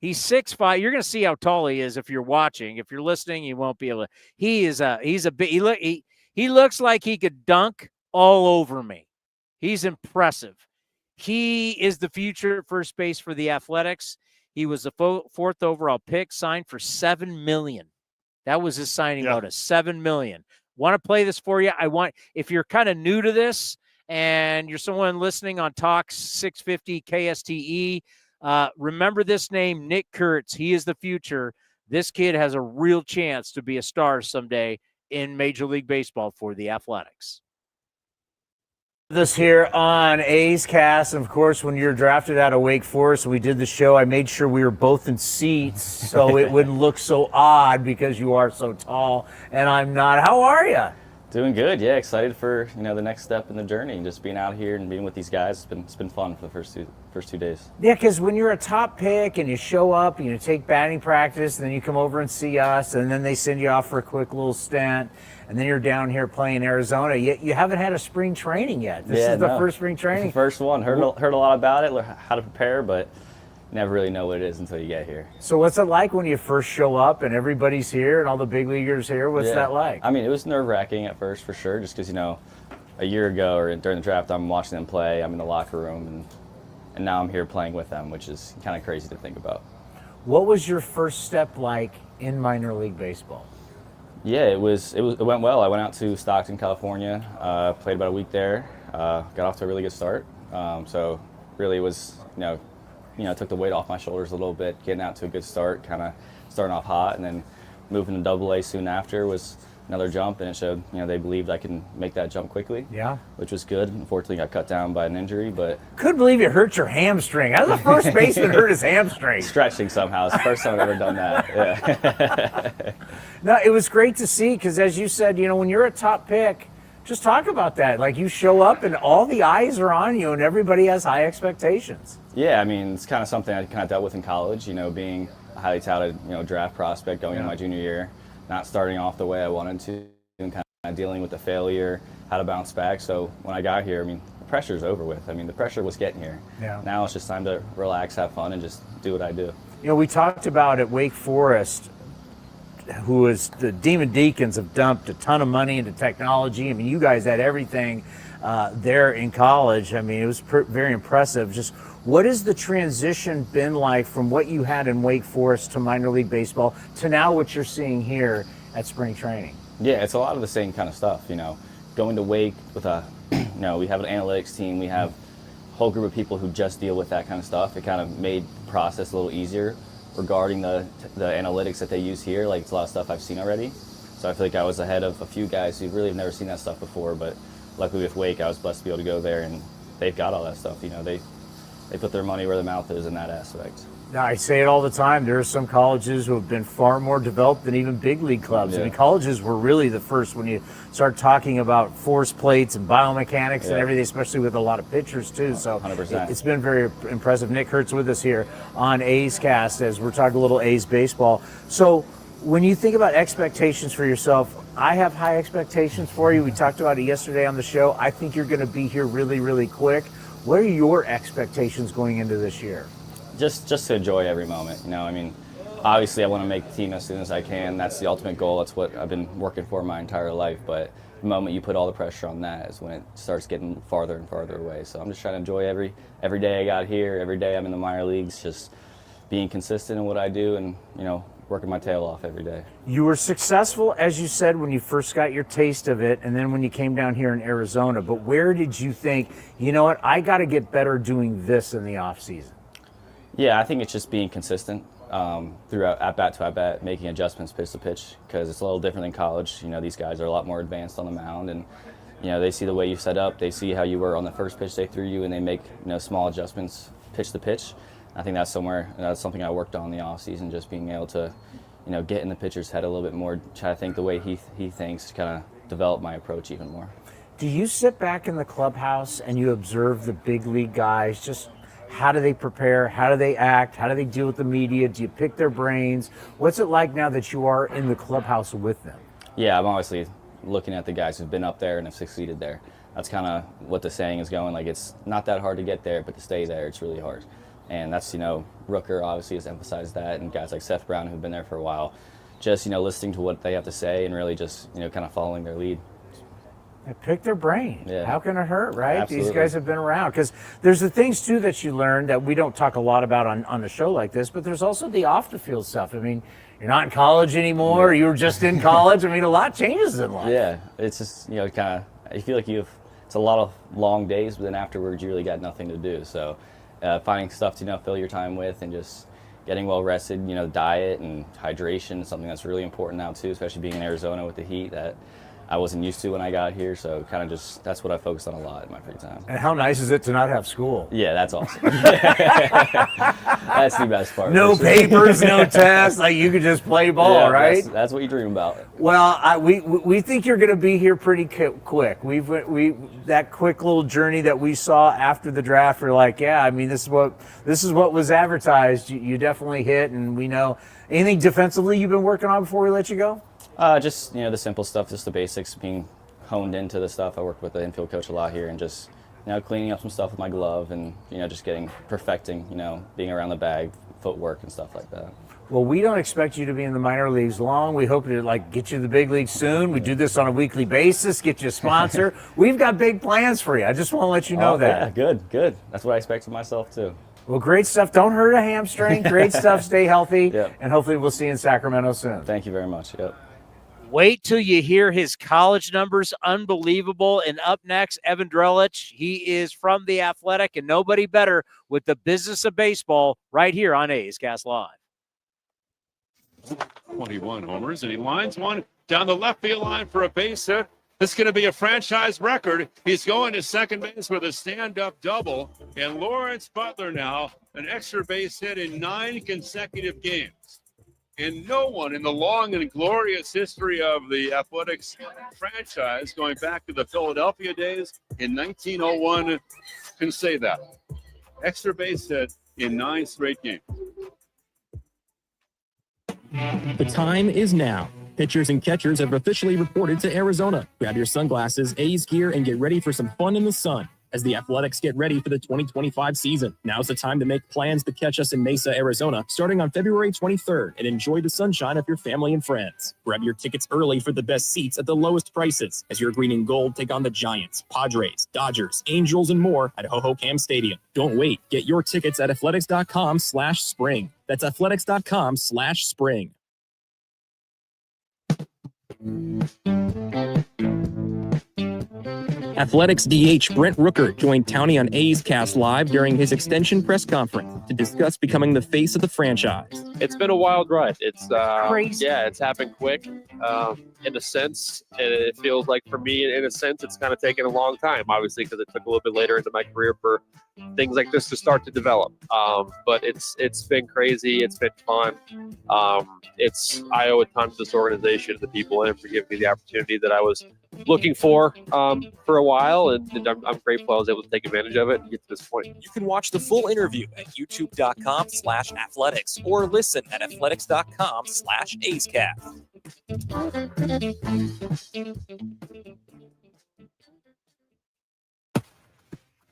He's 6'5". You're going to see how tall he is if you're watching. If you're listening, you won't be able to. He's a big. He looks like he could dunk all over me. He's impressive. He is the future at first base for the Athletics. He was the 4th overall pick, signed for $7 million. That was his signing bonus, $7 million. Want to play this for you? If you're kind of new to this and you're someone listening on Talk 650 KSTE, remember this name, Nick Kurtz. He is the future. This kid has a real chance to be a star someday in Major League Baseball for the Athletics. This here on A's Cast, and of course, when you're drafted out of Wake Forest, we did the show. I made sure we were both in seats so it wouldn't look so odd because you are so tall and I'm not. How are you? Doing good, yeah. Excited for the next step in the journey, and just being out here and being with these guys. It's been fun for the first two days. Yeah, because when you're a top pick and you show up, and you take batting practice, and then you come over and see us, and then they send you off for a quick little stint, and then you're down here playing Arizona. You haven't had a spring training yet. This is the first spring training. It's the first one. Heard a lot about it, how to prepare, but never really know what it is until you get here. So what's it like when you first show up and everybody's here and all the big leaguers here? What's that like? I mean, it was nerve-wracking at first for sure, just because, a year ago or during the draft, I'm watching them play, I'm in the locker room, and now I'm here playing with them, which is kind of crazy to think about. What was your first step like in minor league baseball? Yeah, it went well. I went out to Stockton, California, played about a week there, got off to a really good start. So really it was, took the weight off my shoulders a little bit, getting out to a good start, kind of starting off hot, and then moving to Double-A soon after was another jump, and it showed, they believed I can make that jump quickly. Yeah. Which was good. Unfortunately, got cut down by an injury, but... Couldn't believe you hurt your hamstring. How's the first baseman hurt his hamstring? Stretching somehow. It's the first time I've ever done that. Yeah. No, it was great to see, because as you said, when you're a top pick, just talk about that. Like, you show up and all the eyes are on you and everybody has high expectations. Yeah, I mean, it's kind of something I kind of dealt with in college, being a highly touted, draft prospect going into my junior year, not starting off the way I wanted to, and kind of dealing with the failure, how to bounce back. So when I got here, the pressure's over with. The pressure was getting here. Yeah. Now it's just time to relax, have fun, and just do what I do. We talked about at Wake Forest, who is the Demon Deacons have dumped a ton of money into technology. You guys had everything there in college. It was very impressive. Just what has the transition been like from what you had in Wake Forest to minor league baseball to now what you're seeing here at spring training? Yeah, it's a lot of the same kind of stuff. Going to Wake with we have an analytics team. We have a whole group of people who just deal with that kind of stuff. It kind of made the process a little easier regarding the analytics that they use here. It's a lot of stuff I've seen already. So I feel like I was ahead of a few guys who really have never seen that stuff before. But luckily with Wake, I was blessed to be able to go there, and they've got all that stuff. They put their money where their mouth is in that aspect. Now, I say it all the time. There are some colleges who have been far more developed than even big league clubs. Yeah. Colleges were really the first when you start talking about force plates and biomechanics and everything, especially with a lot of pitchers too. So 100%. It's been very impressive. Nick Kurtz with us here on A's Cast as we're talking a little A's baseball. So when you think about expectations for yourself, I have high expectations for you. We talked about it yesterday on the show. I think you're going to be here really, really quick. What are your expectations going into this year? Just to enjoy every moment. Obviously I want to make the team as soon as I can. That's the ultimate goal. That's what I've been working for my entire life. But the moment you put all the pressure on that is when it starts getting farther and farther away. So I'm just trying to enjoy every day I got here, every day I'm in the minor leagues, just being consistent in what I do and, working my tail off every day. You were successful, as you said, when you first got your taste of it, and then when you came down here in Arizona. But where did you think, I got to get better doing this in the off season? Yeah, I think it's just being consistent throughout at-bat to at-bat, making adjustments pitch to pitch, because it's a little different than college. These guys are a lot more advanced on the mound, and they see the way you set up, they see how you were on the first pitch they threw you, and they make small adjustments pitch to pitch. I think that's something I worked on in the off season, just being able to get in the pitcher's head a little bit more, try to think the way he thinks, kind of develop my approach even more. Do you sit back in the clubhouse and you observe the big league guys? Just how do they prepare? How do they act? How do they deal with the media? Do you pick their brains? What's it like now that you are in the clubhouse with them? Yeah, I'm obviously looking at the guys who've been up there and have succeeded there. That's kind of what the saying is going. It's not that hard to get there, but to stay there, it's really hard. And that's, Rooker obviously has emphasized that, and guys like Seth Brown who've been there for a while, just, listening to what they have to say and really just, kind of following their lead. And pick their brain. Yeah. How can it hurt, right? Absolutely. These guys have been around. Because there's the things, too, that you learn that we don't talk a lot about on a show like this, but there's also the off-the-field stuff. You're not in college anymore. You were just in college. A lot changes in life. Yeah, it's just, kind of, I feel like it's a lot of long days, but then afterwards you really got nothing to do. So finding stuff to, fill your time with and just getting well rested, diet and hydration, something that's really important now too, especially being in Arizona with the heat that I wasn't used to when I got here. So kind of just, that's what I focused on a lot in my free time. And how nice is it to not have school? Yeah, that's awesome. That's the best part. No papers, no tests. You could just play ball, right? That's what you dream about. Well, we think you're going to be here pretty quick. That quick little journey that we saw after the draft. We're like, yeah, this is what was advertised. You definitely hit, and we know. Anything defensively you've been working on before we let you go? Just the simple stuff, just the basics, being honed into the stuff. I work with the infield coach a lot here, and just cleaning up some stuff with my glove, and just perfecting being around the bag, footwork and stuff like that. Well, we don't expect you to be in the minor leagues long. We hope to get you to the big leagues soon. We do this on a weekly basis, get you a sponsor. We've got big plans for you. I just want to let you know that. Yeah, good. That's what I expect of myself too. Well, great stuff. Don't hurt a hamstring. Great stuff. Stay healthy. Yep. And hopefully we'll see you in Sacramento soon. Thank you very much. Yep. Wait till you hear his college numbers. Unbelievable. And up next, Evan Drellich. He is from The Athletic, and nobody better with the business of baseball right here on A's Cast Live. 21 homers, and he lines one down the left field line for a base hit. This is going to be a franchise record. He's going to second base with a stand-up double. And Lawrence Butler now, an extra base hit in 9 consecutive games. And no one in the long and glorious history of the Athletics franchise, going back to the Philadelphia days in 1901, can say that. Extra base hit in 9 straight games. The time is now. Pitchers and catchers have officially reported to Arizona. Grab your sunglasses, A's gear, and get ready for some fun in the sun as the Athletics get ready for the 2025 season. Now's the time to make plans to catch us in Mesa, Arizona, starting on February 23rd, and enjoy the sunshine of your family and friends. Grab your tickets early for the best seats at the lowest prices as your green and gold take on the Giants, Padres, Dodgers, Angels, and more at Ho-Ho-Cam Stadium. Don't wait. Get your tickets at athletics.com/spring. That's athletics.com/spring. Athletics DH Brent Rooker joined Towny on A's Cast Live during his extension press conference to discuss becoming the face of the franchise. It's been a wild ride. It's crazy. Yeah, it's happened quick. In a sense, and it feels like for me, in a sense, it's kind of taken a long time. Obviously, because it took a little bit later into my career for things like this to start to develop. But it's been crazy. It's been fun. I owe a ton to this organization, the people in it, for giving me the opportunity that I was looking for a while, and I'm grateful I was able to take advantage of it and get to this point. You can watch the full interview at youtube.com/athletics or listen at athletics.com/AceCast.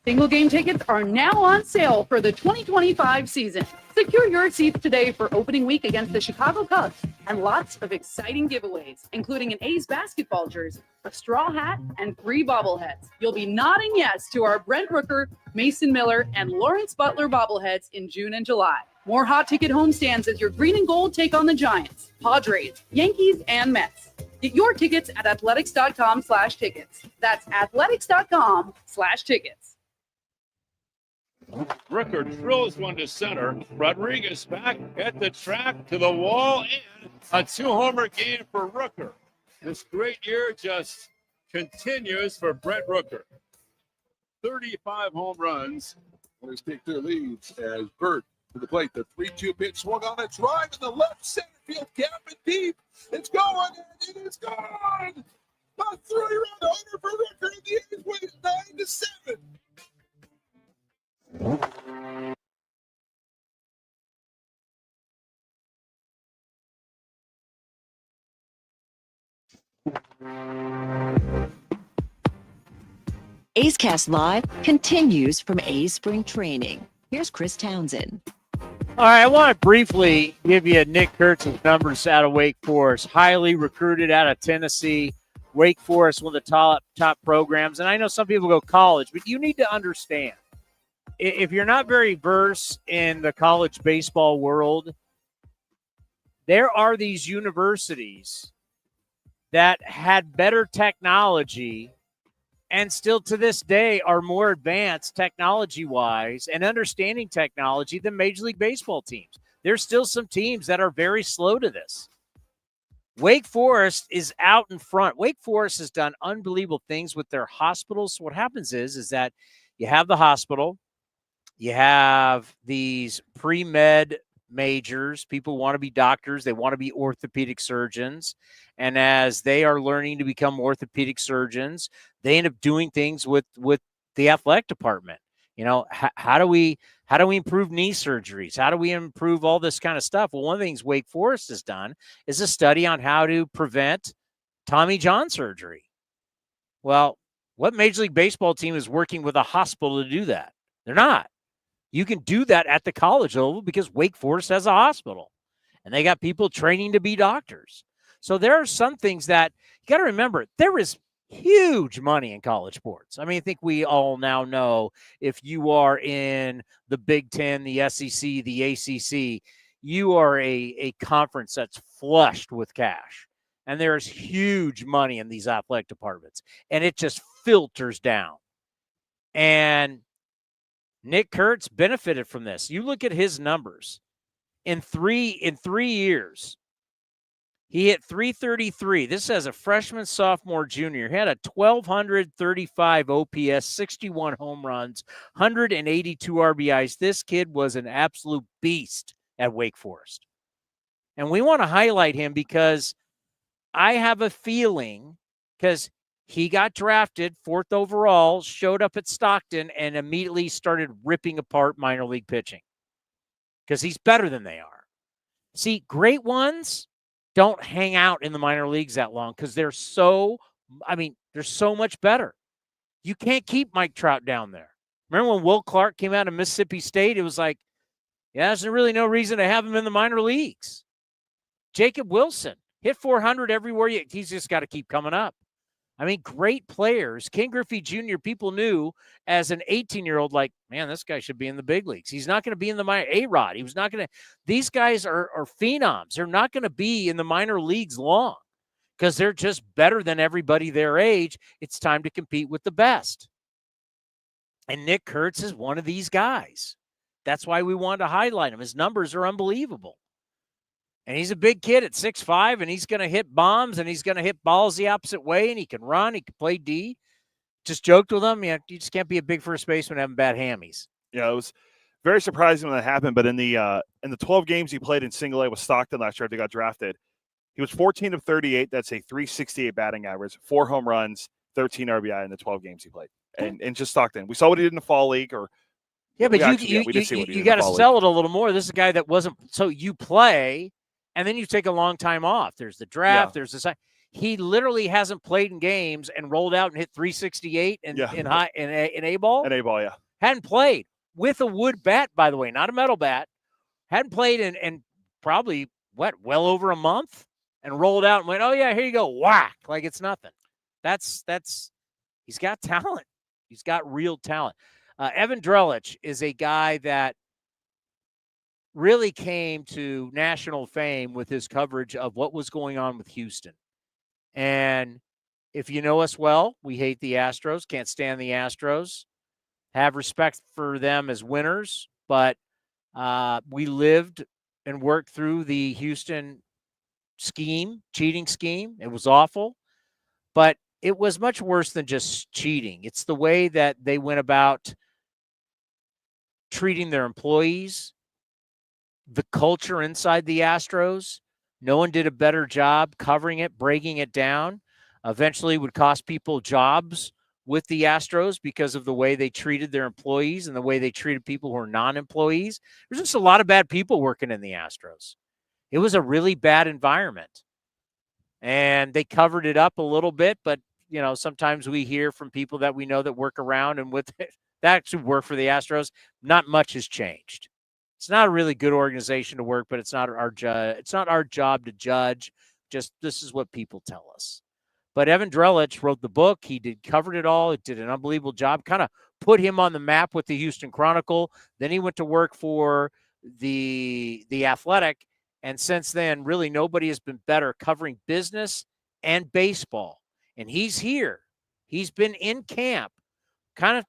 Single game tickets are now on sale for the 2025 season. Secure your seats today for opening week against the Chicago Cubs and lots of exciting giveaways, including an A's basketball jersey, a straw hat, and 3 bobbleheads. You'll be nodding yes to our Brent Rooker, Mason Miller, and Lawrence Butler bobbleheads in June and July. More hot ticket homestands as your green and gold take on the Giants, Padres, Yankees, and Mets. Get your tickets at athletics.com/tickets. That's athletics.com/tickets. Rooker drills one to center. Rodriguez back at the track to the wall, and a 2-homer game for Rooker. This great year just continues for Brent Rooker. 35 home runs. Let's take their leads as Burt to the plate. The 3-2 pitch swung on a drive in the left center field gap and deep. It's going, and it is gone. A 3-run homer for Rooker, and the A's win it 9-7. A's Cast Live continues from A's Spring Training. Here's Chris Townsend. All right, I want to briefly give you Nick Kurtz's numbers out of Wake Forest. Highly recruited out of Tennessee. Wake Forest, one of the top programs. And I know some people go college, but you need to understand, if you're not very versed in the college baseball world, there are these universities that had better technology and still to this day are more advanced technology-wise and understanding technology than Major League Baseball teams. There's still some teams that are very slow to this. Wake Forest is out in front. Wake Forest has done unbelievable things with their hospitals. So what happens is that you have the hospital, you have these pre-med majors. People want to be doctors. They want to be orthopedic surgeons. And as they are learning to become orthopedic surgeons, they end up doing things with the athletic department. You know, how do we improve knee surgeries? How do we improve all this kind of stuff? Well, one of the things Wake Forest has done is a study on how to prevent Tommy John surgery. Well, what Major League Baseball team is working with a hospital to do that? They're not. You can do that at the college level because Wake Forest has a hospital and they got people training to be doctors. So there are some things that you got to remember. There is huge money in college sports. I mean, I think we all now know if you are in the Big Ten, the SEC, the ACC, you are a conference that's flushed with cash. And there's huge money in these athletic departments. And it just filters down. And Nick Kurtz benefited from this. You look at his numbers. In three years, he hit 333. This as a freshman, sophomore, junior. He had a 1,235 OPS, 61 home runs, 182 RBIs. This kid was an absolute beast at Wake Forest. And we want to highlight him because I have a feeling, because he got drafted 4th overall, showed up at Stockton, and immediately started ripping apart minor league pitching because he's better than they are. See, great ones don't hang out in the minor leagues that long because they're so much better. You can't keep Mike Trout down there. Remember when Will Clark came out of Mississippi State? It was like, yeah, there's really no reason to have him in the minor leagues. Jacob Wilson hit 400 everywhere. He's just got to keep coming up. I mean, great players. Ken Griffey Jr., people knew as an 18-year-old, like, man, this guy should be in the big leagues. He's not going to be in the minor. A-Rod, he was not going to. These guys are phenoms. They're not going to be in the minor leagues long because they're just better than everybody their age. It's time to compete with the best. And Nick Kurtz is one of these guys. That's why we wanted to highlight him. His numbers are unbelievable. And he's a big kid at 6'5", and he's going to hit bombs, and he's going to hit balls the opposite way, and he can run. He can play D. Just joked with him. You just can't be a big first baseman having bad hammies. Yeah, it was very surprising when that happened. But in the 12 games he played in single A with Stockton last year, they got drafted. He was 14 of 38. That's a 368 batting average, 4 home runs, 13 RBI in the 12 games he played. And just Stockton. We saw what he did in the fall league, or yeah, but you got to sell it a little more. This is a guy that wasn't. So you play, and then you take a long time off. There's the draft. Yeah. There's the. He literally hasn't played in games and rolled out and hit 368 in A ball. In A ball, yeah. Hadn't played with a wood bat, by the way, not a metal bat. Hadn't played in probably well over a month, and rolled out and went, oh yeah, here you go, whack, like it's nothing. That's he's got talent. He's got real talent. Evan Drellich is a guy that really came to national fame with his coverage of what was going on with Houston. And if you know us well, we hate the Astros, can't stand the Astros, have respect for them as winners, but we lived and worked through the Houston cheating scheme. It was awful, but it was much worse than just cheating. It's the way that they went about treating their employees, the culture inside the Astros. No one did a better job covering it, breaking it down. Eventually would cost people jobs with the Astros because of the way they treated their employees and the way they treated people who are non-employees. There's just a lot of bad people working in the Astros. It was a really bad environment. And they covered it up a little bit, but sometimes we hear from people that we know that work around and with it, that actually work for the Astros. Not much has changed. It's not a really good organization to work, but it's not our job to judge. Just this is what people tell us. But Evan Drellich wrote the book. He covered it all. It did an unbelievable job. Kind of put him on the map with the Houston Chronicle. Then he went to work for the Athletic, and since then, really nobody has been better covering business and baseball. And he's here. He's been in camp, kind of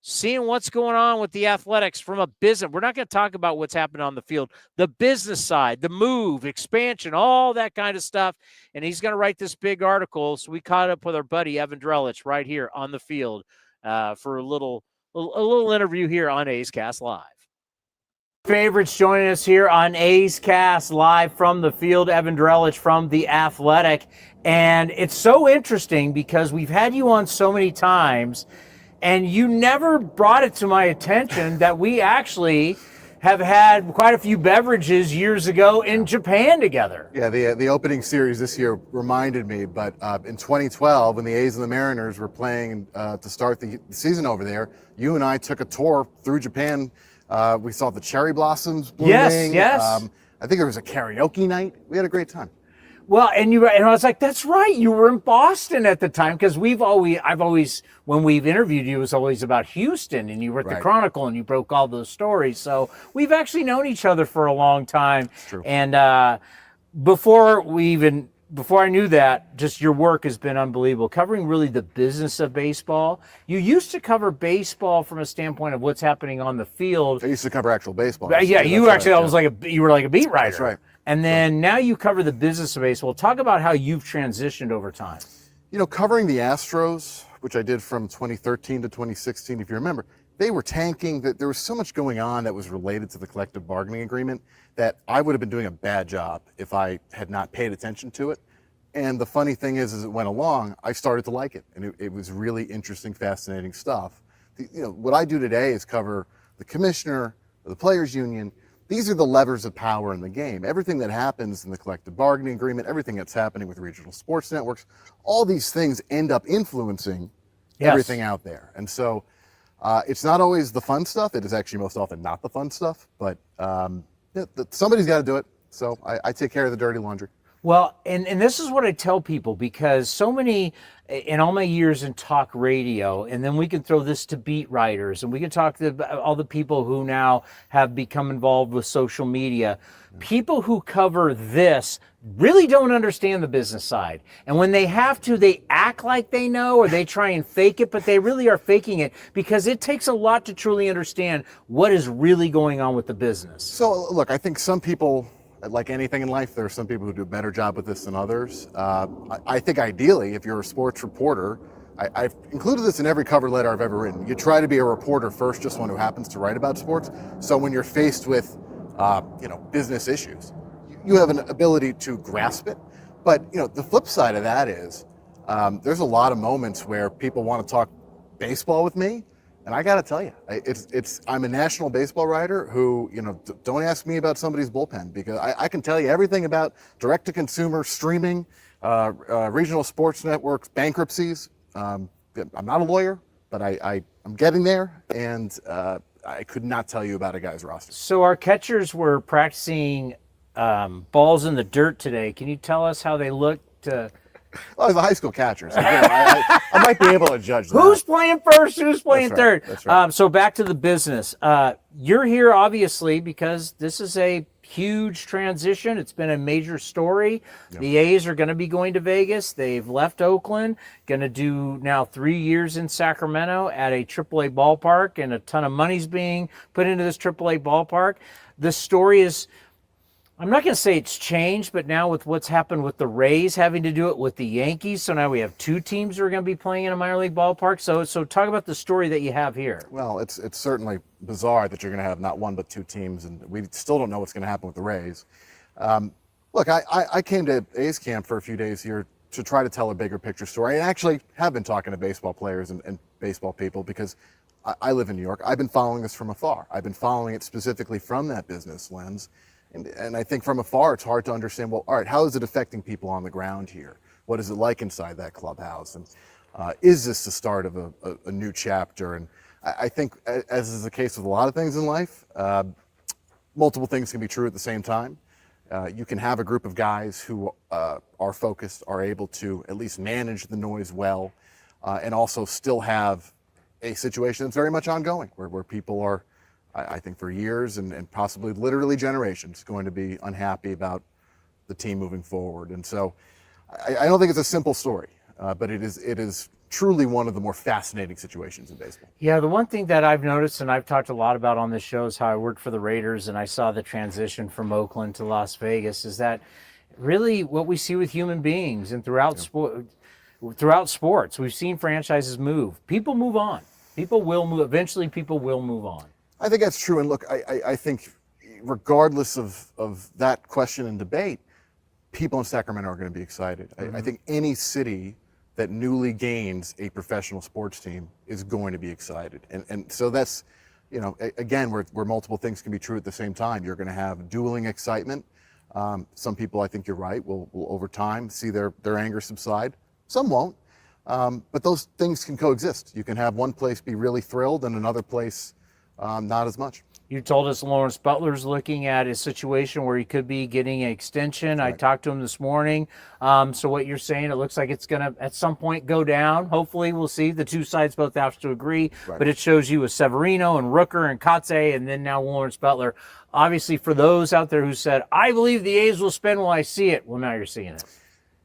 seeing what's going on with the Athletics from a business. We're not going to talk about what's happened on the field, the business side, the move, expansion, all that kind of stuff. And he's going to write this big article. So we caught up with our buddy Evan Drellich right here on the field for a little interview here on A's Cast Live. Favorites joining us here on A's Cast Live from the field, Evan Drellich from The Athletic. And it's so interesting because we've had you on so many times, and you never brought it to my attention that we actually have had quite a few beverages years ago in Japan together. Yeah, the opening series this year reminded me, but in 2012, when the A's and the Mariners were playing to start the season over there, you and I took a tour through Japan. We saw the cherry blossoms blooming. Yes. I think there was a karaoke night. We had a great time. Well, and I was like, that's right. You were in Boston at the time, because I've always, when we've interviewed you, it was always about Houston, and you were at the Chronicle and you broke all those stories. So we've actually known each other for a long time. It's true. And before I knew that, just your work has been unbelievable, covering really the business of baseball. You used to cover baseball from a standpoint of what's happening on the field. I used to cover actual baseball. Yeah, you actually, you were like a beat writer. That's right. And then now you cover the business of baseball. Talk about how you've transitioned over time. Covering the Astros, which I did from 2013 to 2016, if you remember, they were tanking. That there was so much going on that was related to the collective bargaining agreement that I would have been doing a bad job if I had not paid attention to it. And the funny thing is, as it went along, I started to like it. And it was really interesting, fascinating stuff. What I do today is cover the commissioner, the players union, these are the levers of power in the game. Everything that happens in the collective bargaining agreement, everything that's happening with regional sports networks, all these things end up influencing everything out there. And so it's not always the fun stuff. It is actually most often not the fun stuff, but somebody's got to do it. So I take care of the dirty laundry. Well, and this is what I tell people, because so many, in all my years in talk radio, and then we can throw this to beat writers, and we can talk to all the people who now have become involved with social media. People who cover this really don't understand the business side. And when they have to, they act like they know, or they try and fake it, but they really are faking it, because it takes a lot to truly understand what is really going on with the business. So look, I think some people, like anything in life, there are some people who do a better job with this than others. I think ideally, if you're a sports reporter, I've included this in every cover letter I've ever written. You try to be a reporter first, just one who happens to write about sports. So when you're faced with, business issues, you have an ability to grasp it. But the flip side of that is, there's a lot of moments where people want to talk baseball with me. And I got to tell you, I'm a national baseball writer who, don't ask me about somebody's bullpen, because I can tell you everything about direct-to-consumer streaming, regional sports networks, bankruptcies. I'm not a lawyer, but I'm getting there, and I could not tell you about a guy's roster. So our catchers were practicing balls in the dirt today. Can you tell us how they looked? Well, as a high school catcher, so, I might be able to judge that. Who's playing first? Who's playing third? That's right. So back to the business. You're here, obviously, because this is a huge transition. It's been a major story. Yep. The A's are going to be going to Vegas. They've left Oakland, going to do now 3 years in Sacramento at a AAA ballpark, and a ton of money's being put into this AAA ballpark. The story is, I'm not going to say it's changed, but now with what's happened with the Rays having to do it with the Yankees, so now we have two teams who are going to be playing in a minor league ballpark. So talk about the story that you have here. Well, it's certainly bizarre that you're going to have not one but two teams, and we still don't know what's going to happen with the Rays. Look, I came to A's camp for a few days here to try to tell a bigger picture story. I actually have been talking to baseball players and baseball people, because I live in New York. I've been following this from afar. I've been following it specifically from that business lens. And I think from afar, it's hard to understand, well, all right, how is it affecting people on the ground here? What is it like inside that clubhouse? And is this the start of a new chapter? And I think, as is the case with a lot of things in life, multiple things can be true at the same time. You can have a group of guys who are focused, are able to at least manage the noise well, and also still have a situation that's very much ongoing, where people are, I think, for years and possibly literally generations, going to be unhappy about the team moving forward. And so I don't think it's a simple story, but it is truly one of the more fascinating situations in baseball. Yeah, the one thing that I've noticed, and I've talked a lot about on this show, is how I worked for the Raiders and I saw the transition from Oakland to Las Vegas, is that really what we see with human beings and throughout sports. We've seen franchises move. People move on. People will move. Eventually, people will move on. I think that's true. And look, I think regardless of that question and debate, people in Sacramento are going to be excited. Mm-hmm. I think any city that newly gains a professional sports team is going to be excited. And so that's, again, where multiple things can be true at the same time. You're going to have dueling excitement. Some people, I think you're right, will over time see their anger subside. Some won't. But those things can coexist. You can have one place be really thrilled and another place not as much. You told us Lawrence Butler's looking at a situation where he could be getting an extension. Right. I talked to him this morning. So what you're saying, it looks like it's going to at some point go down. Hopefully we'll see. The two sides both have to agree. Right. But it shows you with Severino and Rooker and Kotze and then now Lawrence Butler. Obviously, for those out there who said, I believe the A's will spend when I see it, well, now you're seeing it.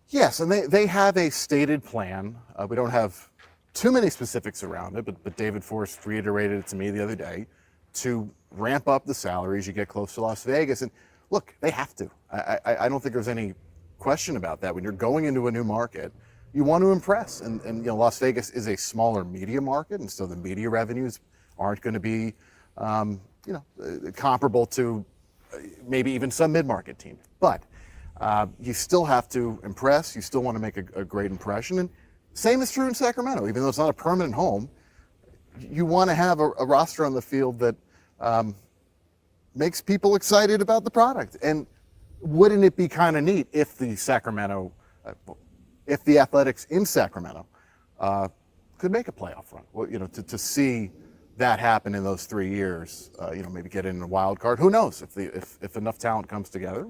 Yes, and they have a stated plan. We don't have too many specifics around it, but David Forst reiterated it to me the other day, to ramp up the salaries you get close to Las Vegas. And look, they have to. I don't think there's any question about that. When you're going into a new market, you want to impress. And Las Vegas is a smaller media market, and so the media revenues aren't going to be comparable to maybe even some mid-market team. But you still have to impress. You still want to make a great impression. And same is true in Sacramento. Even though it's not a permanent home, you want to have a roster on the field that makes people excited about the product. And wouldn't it be kind of neat if the Athletics in Sacramento could make a playoff run? Well, to see that happen in those 3 years, maybe get in a wild card. Who knows if enough talent comes together?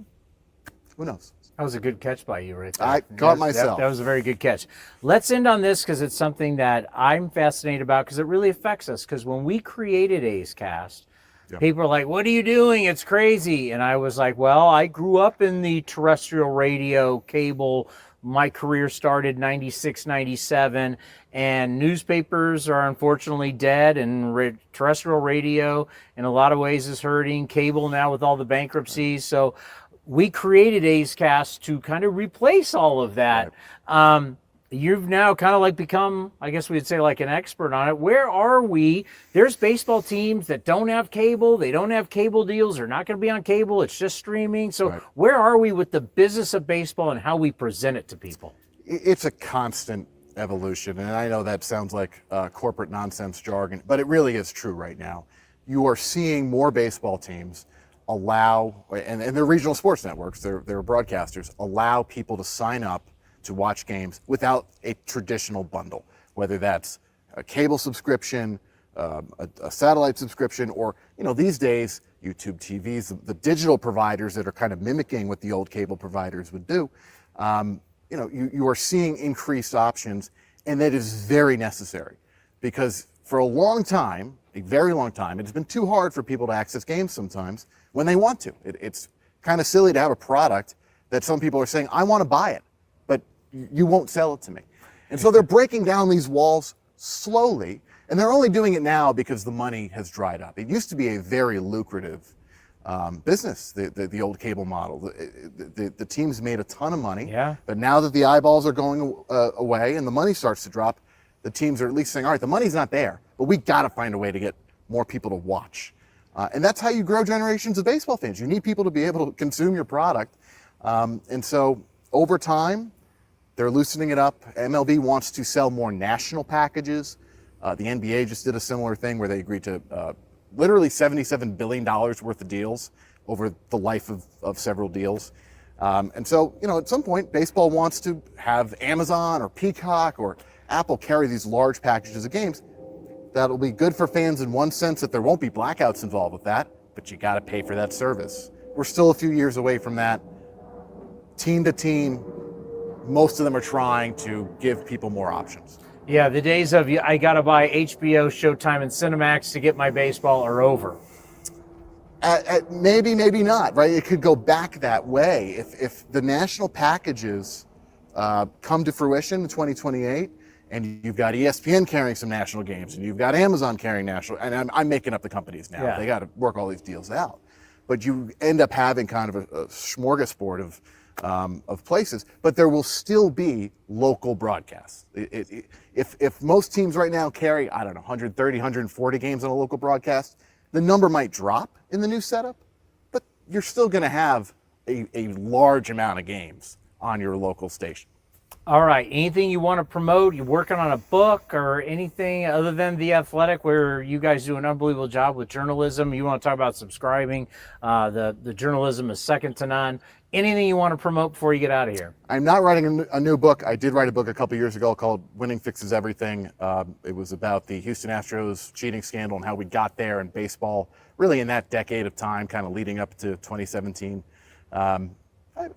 Who knows? That was a good catch by you right there. I caught myself. That was a very good catch. Let's end on this because it's something that I'm fascinated about because it really affects us. Because when we created A's Cast, people are like, what are you doing? It's crazy. And I was like, well, I grew up in the terrestrial radio, cable. My career started 96, 97, and newspapers are unfortunately dead, and terrestrial radio in a lot of ways is hurting. Cable now with all the bankruptcies. So we created A's Cast to kind of replace all of that. You've now kind of like become, I guess we'd say, like an expert on it. Where are we? There's baseball teams that don't have cable. They don't have cable deals. They're not going to be on cable. It's just streaming. So where are we with the business of baseball and how we present it to people? It's a constant evolution. And I know that sounds like corporate nonsense jargon, but it really is true right now. You are seeing more baseball teams allow, and they're regional sports networks, they're broadcasters, allow people to sign up to watch games without a traditional bundle, whether that's a cable subscription, a satellite subscription, or these days YouTube TVs, the digital providers that are kind of mimicking what the old cable providers would do. You are seeing increased options, and that is very necessary because for a long time, a very long time, it's been too hard for people to access games sometimes when they want to. It's kind of silly to have a product that some people are saying, I want to buy it, but you won't sell it to me. And so they're breaking down these walls slowly, and they're only doing it now because the money has dried up. It used to be a very lucrative business, the old cable model. The teams made a ton of money, but now that the eyeballs are going away and the money starts to drop, the teams are at least saying, all right, the money's not there, but we got to find a way to get more people to watch. And that's how you grow generations of baseball fans. You need people to be able to consume your product. And so over time, they're loosening it up. MLB wants to sell more national packages. The NBA just did a similar thing where they agreed to literally $77 billion worth of deals over the life of several deals. And so, at some point, baseball wants to have Amazon or Peacock or Apple carry these large packages of games. That'll be good for fans in one sense that there won't be blackouts involved with that, but you got to pay for that service. We're still a few years away from that. Team to team, most of them are trying to give people more options. Yeah, the days of I got to buy HBO, Showtime, and Cinemax to get my baseball are over. Maybe, maybe not, right? It could go back that way. If the national packages come to fruition in 2028, and you've got ESPN carrying some national games, and you've got Amazon carrying national, and I'm making up the companies now. Yeah. They got to work all these deals out. But you end up having kind of a smorgasbord of places, but there will still be local broadcasts. If most teams right now carry, 130, 140 games on a local broadcast, the number might drop in the new setup, but you're still going to have a large amount of games on your local station. All right. Anything you want to promote? You working on a book or anything other than The Athletic, where you guys do an unbelievable job with journalism? You want to talk about subscribing? The journalism is second to none. Anything you want to promote before you get out of here? I'm not writing a new book. I did write a book a couple years ago called Winning Fixes Everything. It was about the Houston Astros cheating scandal and how we got there in baseball, really in that decade of time, kind of leading up to 2017. I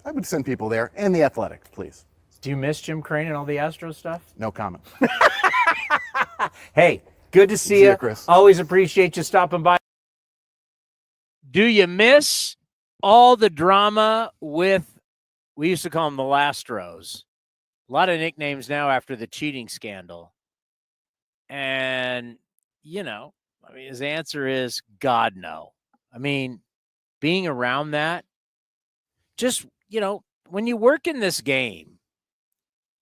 would send people there, and The Athletic, please. Do you miss Jim Crane and all the Astro stuff? No comment. Hey, good to see you. Chris. Always appreciate you stopping by. Do you miss all the drama with, we used to call them the Lastros? A lot of nicknames now after the cheating scandal. And, his answer is God, no. Being around that, just, when you work in this game,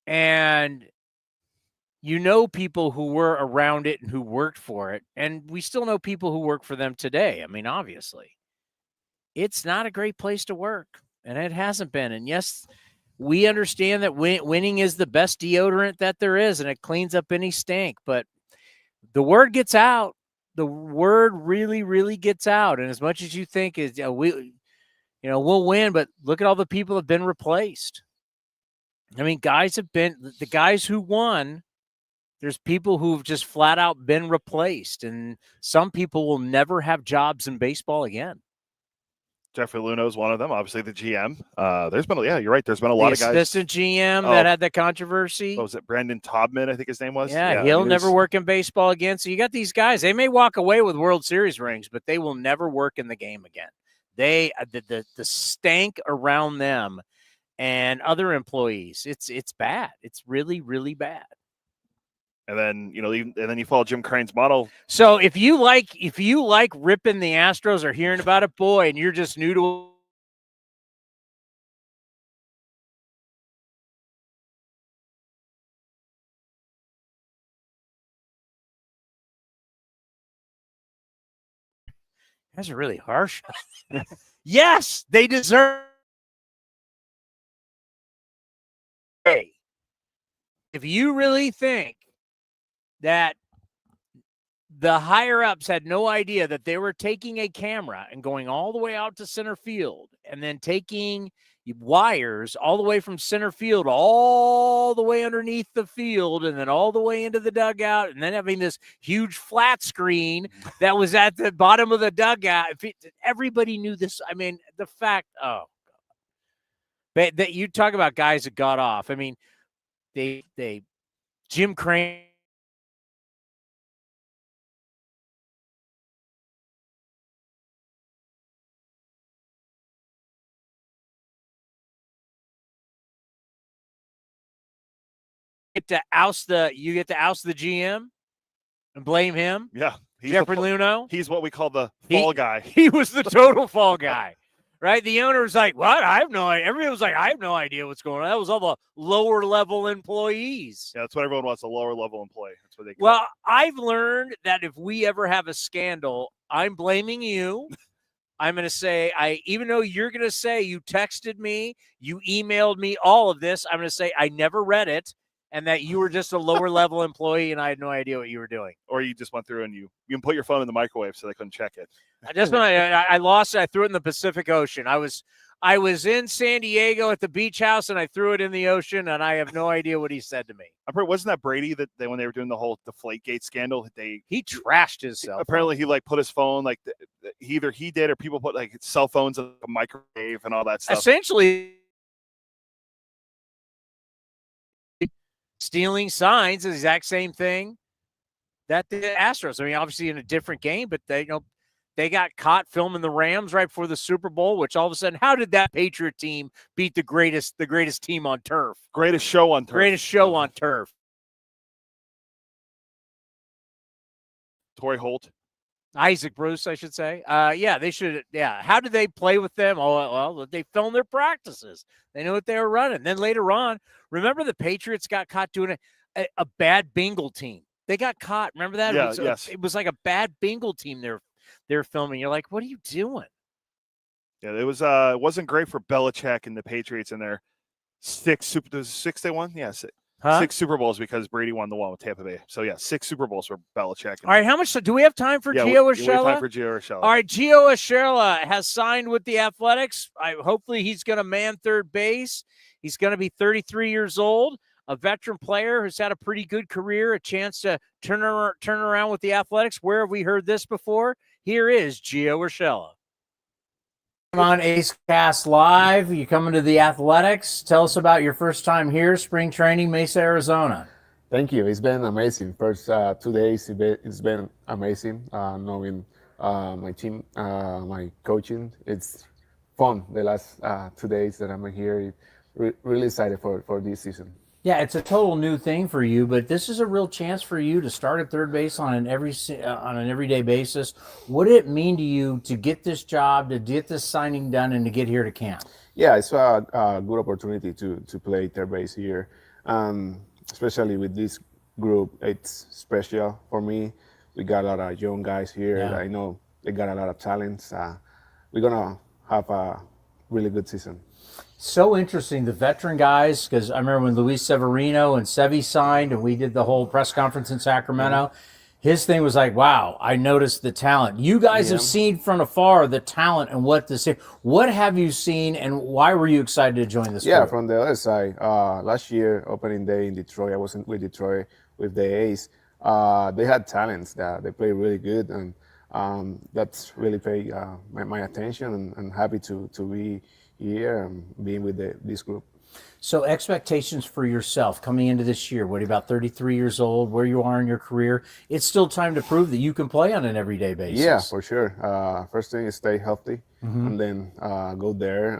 and people who were around it and who worked for it, and we still know people who work for them today. Obviously, it's not a great place to work, and it hasn't been. And yes, we understand that winning is the best deodorant that there is, and it cleans up any stink. But the word gets out the word really, really gets out. And as much as you think is we'll win, but look at all the people that have been replaced. I mean, the guys who won. There's people who've just flat out been replaced, and some people will never have jobs in baseball again. Jeffrey Luno is one of them. Obviously, the GM. There's been, you're right. There's been a lot of guys. Assistant GM that had the controversy. What was it? Brandon Taubman, I think his name was. Yeah, he'll never work in baseball again. So you got these guys. They may walk away with World Series rings, but they will never work in the game again. They the stank around them and other employees. It's bad. It's really, really bad. And then you follow Jim Crane's model. So if you like ripping the Astros or hearing about it, boy, and you're just new to you guys are really harsh. Yes, they deserve. Hey, if you really think that the higher-ups had no idea that they were taking a camera and going all the way out to center field and then taking wires all the way from center field all the way underneath the field and then all the way into the dugout and then having this huge flat screen that was at the bottom of the dugout. Everybody knew this. I mean, the fact, that you talk about guys that got off. I mean, Jim Crane, you get to oust the GM and blame him. Yeah. Jeffrey Luno. He's what we call the fall guy. He was the total fall guy, right? The owner was like, what? I have no idea. Everybody was like, I have no idea what's going on. That was all the lower level employees. Yeah, that's what everyone wants, a lower level employee. That's what they call Well, I've learned that if we ever have a scandal, I'm blaming you. I'm going to say, even though you're going to say you texted me, you emailed me all of this, I'm going to say I never read it and that you were just a lower level employee and I had no idea what you were doing. Or you just went through and you can put your phone in the microwave so they couldn't check it. I lost it. I threw it in the Pacific Ocean. I was in San Diego at the beach house and I threw it in the ocean and I have no idea what he said to me. Wasn't that Brady that when they were doing the whole Deflategate scandal, he trashed his cell phone. Apparently he put his phone either he did or people put cell phones in a microwave and all that stuff. Essentially, stealing signs is the exact same thing that the Astros. I mean, obviously in a different game, but they got caught filming the Rams right before the Super Bowl, which all of a sudden, how did that Patriot team beat the greatest team on turf? Greatest show on turf. Greatest show on turf. Torrey Holt. Isaac Bruce, I should say. Yeah, they should. Yeah. How did they play with them? Oh, well, they filmed their practices. They knew what they were running. Then later on, remember the Patriots got caught doing a bad Bengal team. They got caught. Remember that? Yeah, It was like a bad Bengal team they're filming. You're like, what are you doing? Yeah, it wasn't great for Belichick and the Patriots in their six they won? Yeah, six Super Bowls because Brady won the one with Tampa Bay. So, yeah, 6 Super Bowls for Belichick. All right, how much do we have time for Gio Urshela? We have time for Gio Urshela. All right, Gio Urshela has signed with the Athletics. Hopefully he's going to man third base. He's going to be 33 years old, a veteran player who's had a pretty good career, a chance to turn around with the Athletics. Where have we heard this before? Here is Gio Urshela. On Ace Cast Live, you coming to the Athletics. Tell us about your first time here, spring training, Mesa, Arizona. Thank you. It's been amazing. First 2 days, it's been amazing. Knowing my team, my coaching. It's fun. The last 2 days that I'm here, really excited for this season. Yeah, it's a total new thing for you, but this is a real chance for you to start at third base on an everyday basis. What did it mean to you to get this job, to get this signing done, and to get here to camp? Yeah, it's a good opportunity to play third base here, especially with this group. It's special for me. We got a lot of young guys here. Yeah. I know they got a lot of talents. We're gonna have a really good season. So interesting, the veteran guys, because I remember when Luis Severino and Sevi signed and we did the whole press conference in Sacramento. His thing was like, wow, I noticed the talent. You guys have seen from afar the talent and what this. What have you seen, and why were you excited to join this? Yeah, group? from the other side. Last year, opening day in Detroit, I wasn't with Detroit with the A's. They had talents that they played really good, and that's really paid my attention. And happy to be here and being with this group. So expectations for yourself coming into this year, what are you, about 33 years old, where you are in your career? It's still time to prove that you can play on an everyday basis. Yeah, for sure. First thing is stay healthy, Mhm. and then go there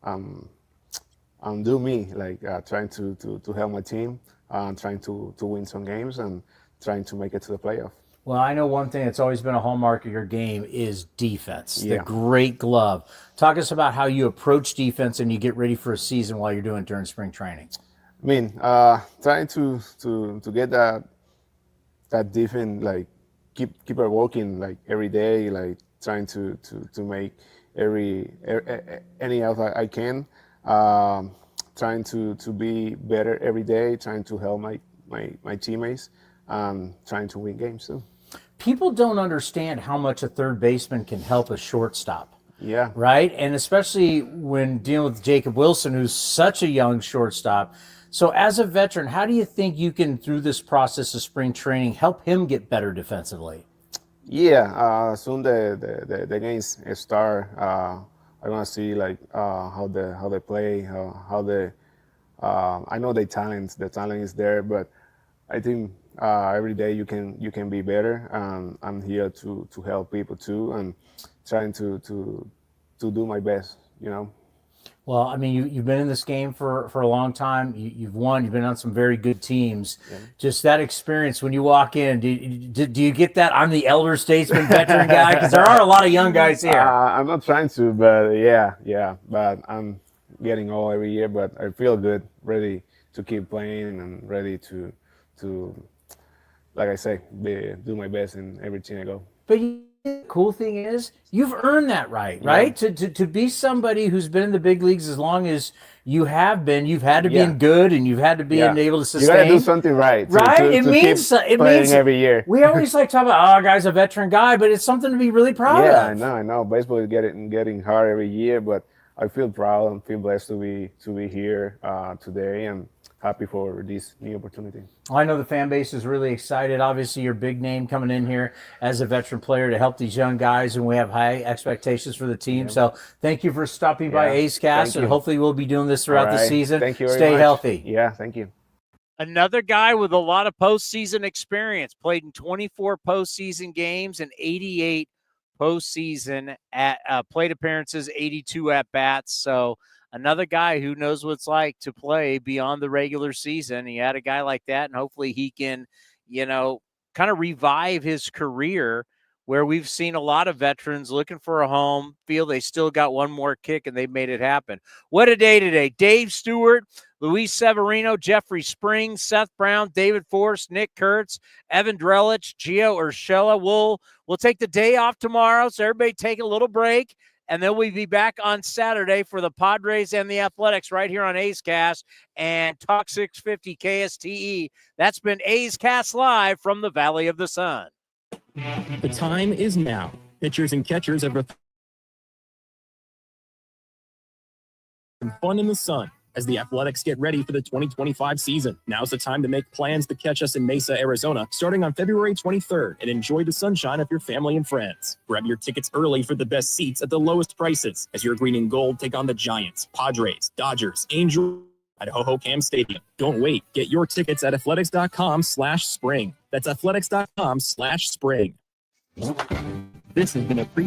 and do me, like trying to help my team, trying to win some games, and trying to make it to the playoff. Well, I know one thing that's always been a hallmark of your game is defense, the Yeah. great glove. Talk us about how you approach defense and you get ready for a season while you're doing it during spring training. I mean, trying to get that defense, like keep it working like every day, like trying to make any out I can, trying to be better every day, trying to help my teammates, trying to win games too. People don't understand how much a third baseman can help a shortstop. Yeah. Right? And especially when dealing with Jacob Wilson, who's such a young shortstop. So as a veteran, how do you think you can, through this process of spring training, help him get better defensively? Yeah, soon the games start. I want to see like how they play, how they. I know the talent is there, but I think every day you can be better. I'm here to help people too, and trying to do my best. You know. Well, I mean, you've been in this game for a long time. You've won. You've been on some very good teams. Yeah. Just that experience when you walk in, do you get that I'm the elder statesman veteran guy? Because there are a lot of young guys here. I'm not trying to, but yeah. But I'm getting old every year. But I feel good, ready to keep playing and ready to like I say, do my best in every team I go. But the cool thing is, you've earned that right? To be somebody who's been in the big leagues as long as you have been, you've had to be in good and you've had to be able to sustain. You gotta do something right. It means every year. We always like talk about, guy's a veteran guy, but it's something to be really proud of. Yeah, I know. Baseball is getting hard every year, but I feel proud and feel blessed to be here today, and happy for this new opportunity. Well, I know the fan base is really excited. Obviously, you're a big name coming in here as a veteran player to help these young guys, and we have high expectations for the team. So thank you for stopping by A's Cast, and hopefully we'll be doing this throughout the season. Thank you very Stay much. healthy. Yeah, thank you. Another guy with a lot of postseason experience, played in 24 postseason games and 88 postseason plate appearances, 82 at-bats. So another guy who knows what it's like to play beyond the regular season. He had a guy like that, and hopefully he can, kind of revive his career, where we've seen a lot of veterans looking for a home, feel they still got one more kick, and they've made it happen. What a day today. Dave Stewart, Luis Severino, Jeffrey Springs, Seth Brown, David Forst, Nick Kurtz, Evan Drellich, Gio Urshela. We'll take the day off tomorrow, so everybody take a little break. And then we'll be back on Saturday for the Padres and the Athletics right here on A's Cast and Talk 650 KSTE. That's been A's Cast live from the Valley of the Sun. The time is now. Pitchers and catchers have fun in the sun as the Athletics get ready for the 2025 season. Now's the time to make plans to catch us in Mesa, Arizona, starting on February 23rd, and enjoy the sunshine of your family and friends. Grab your tickets early for the best seats at the lowest prices as your green and gold take on the Giants, Padres, Dodgers, Angels at Ho-Ho-Cam Stadium. Don't wait. Get your tickets at athletics.com/spring. That's athletics.com/spring. This has been a pre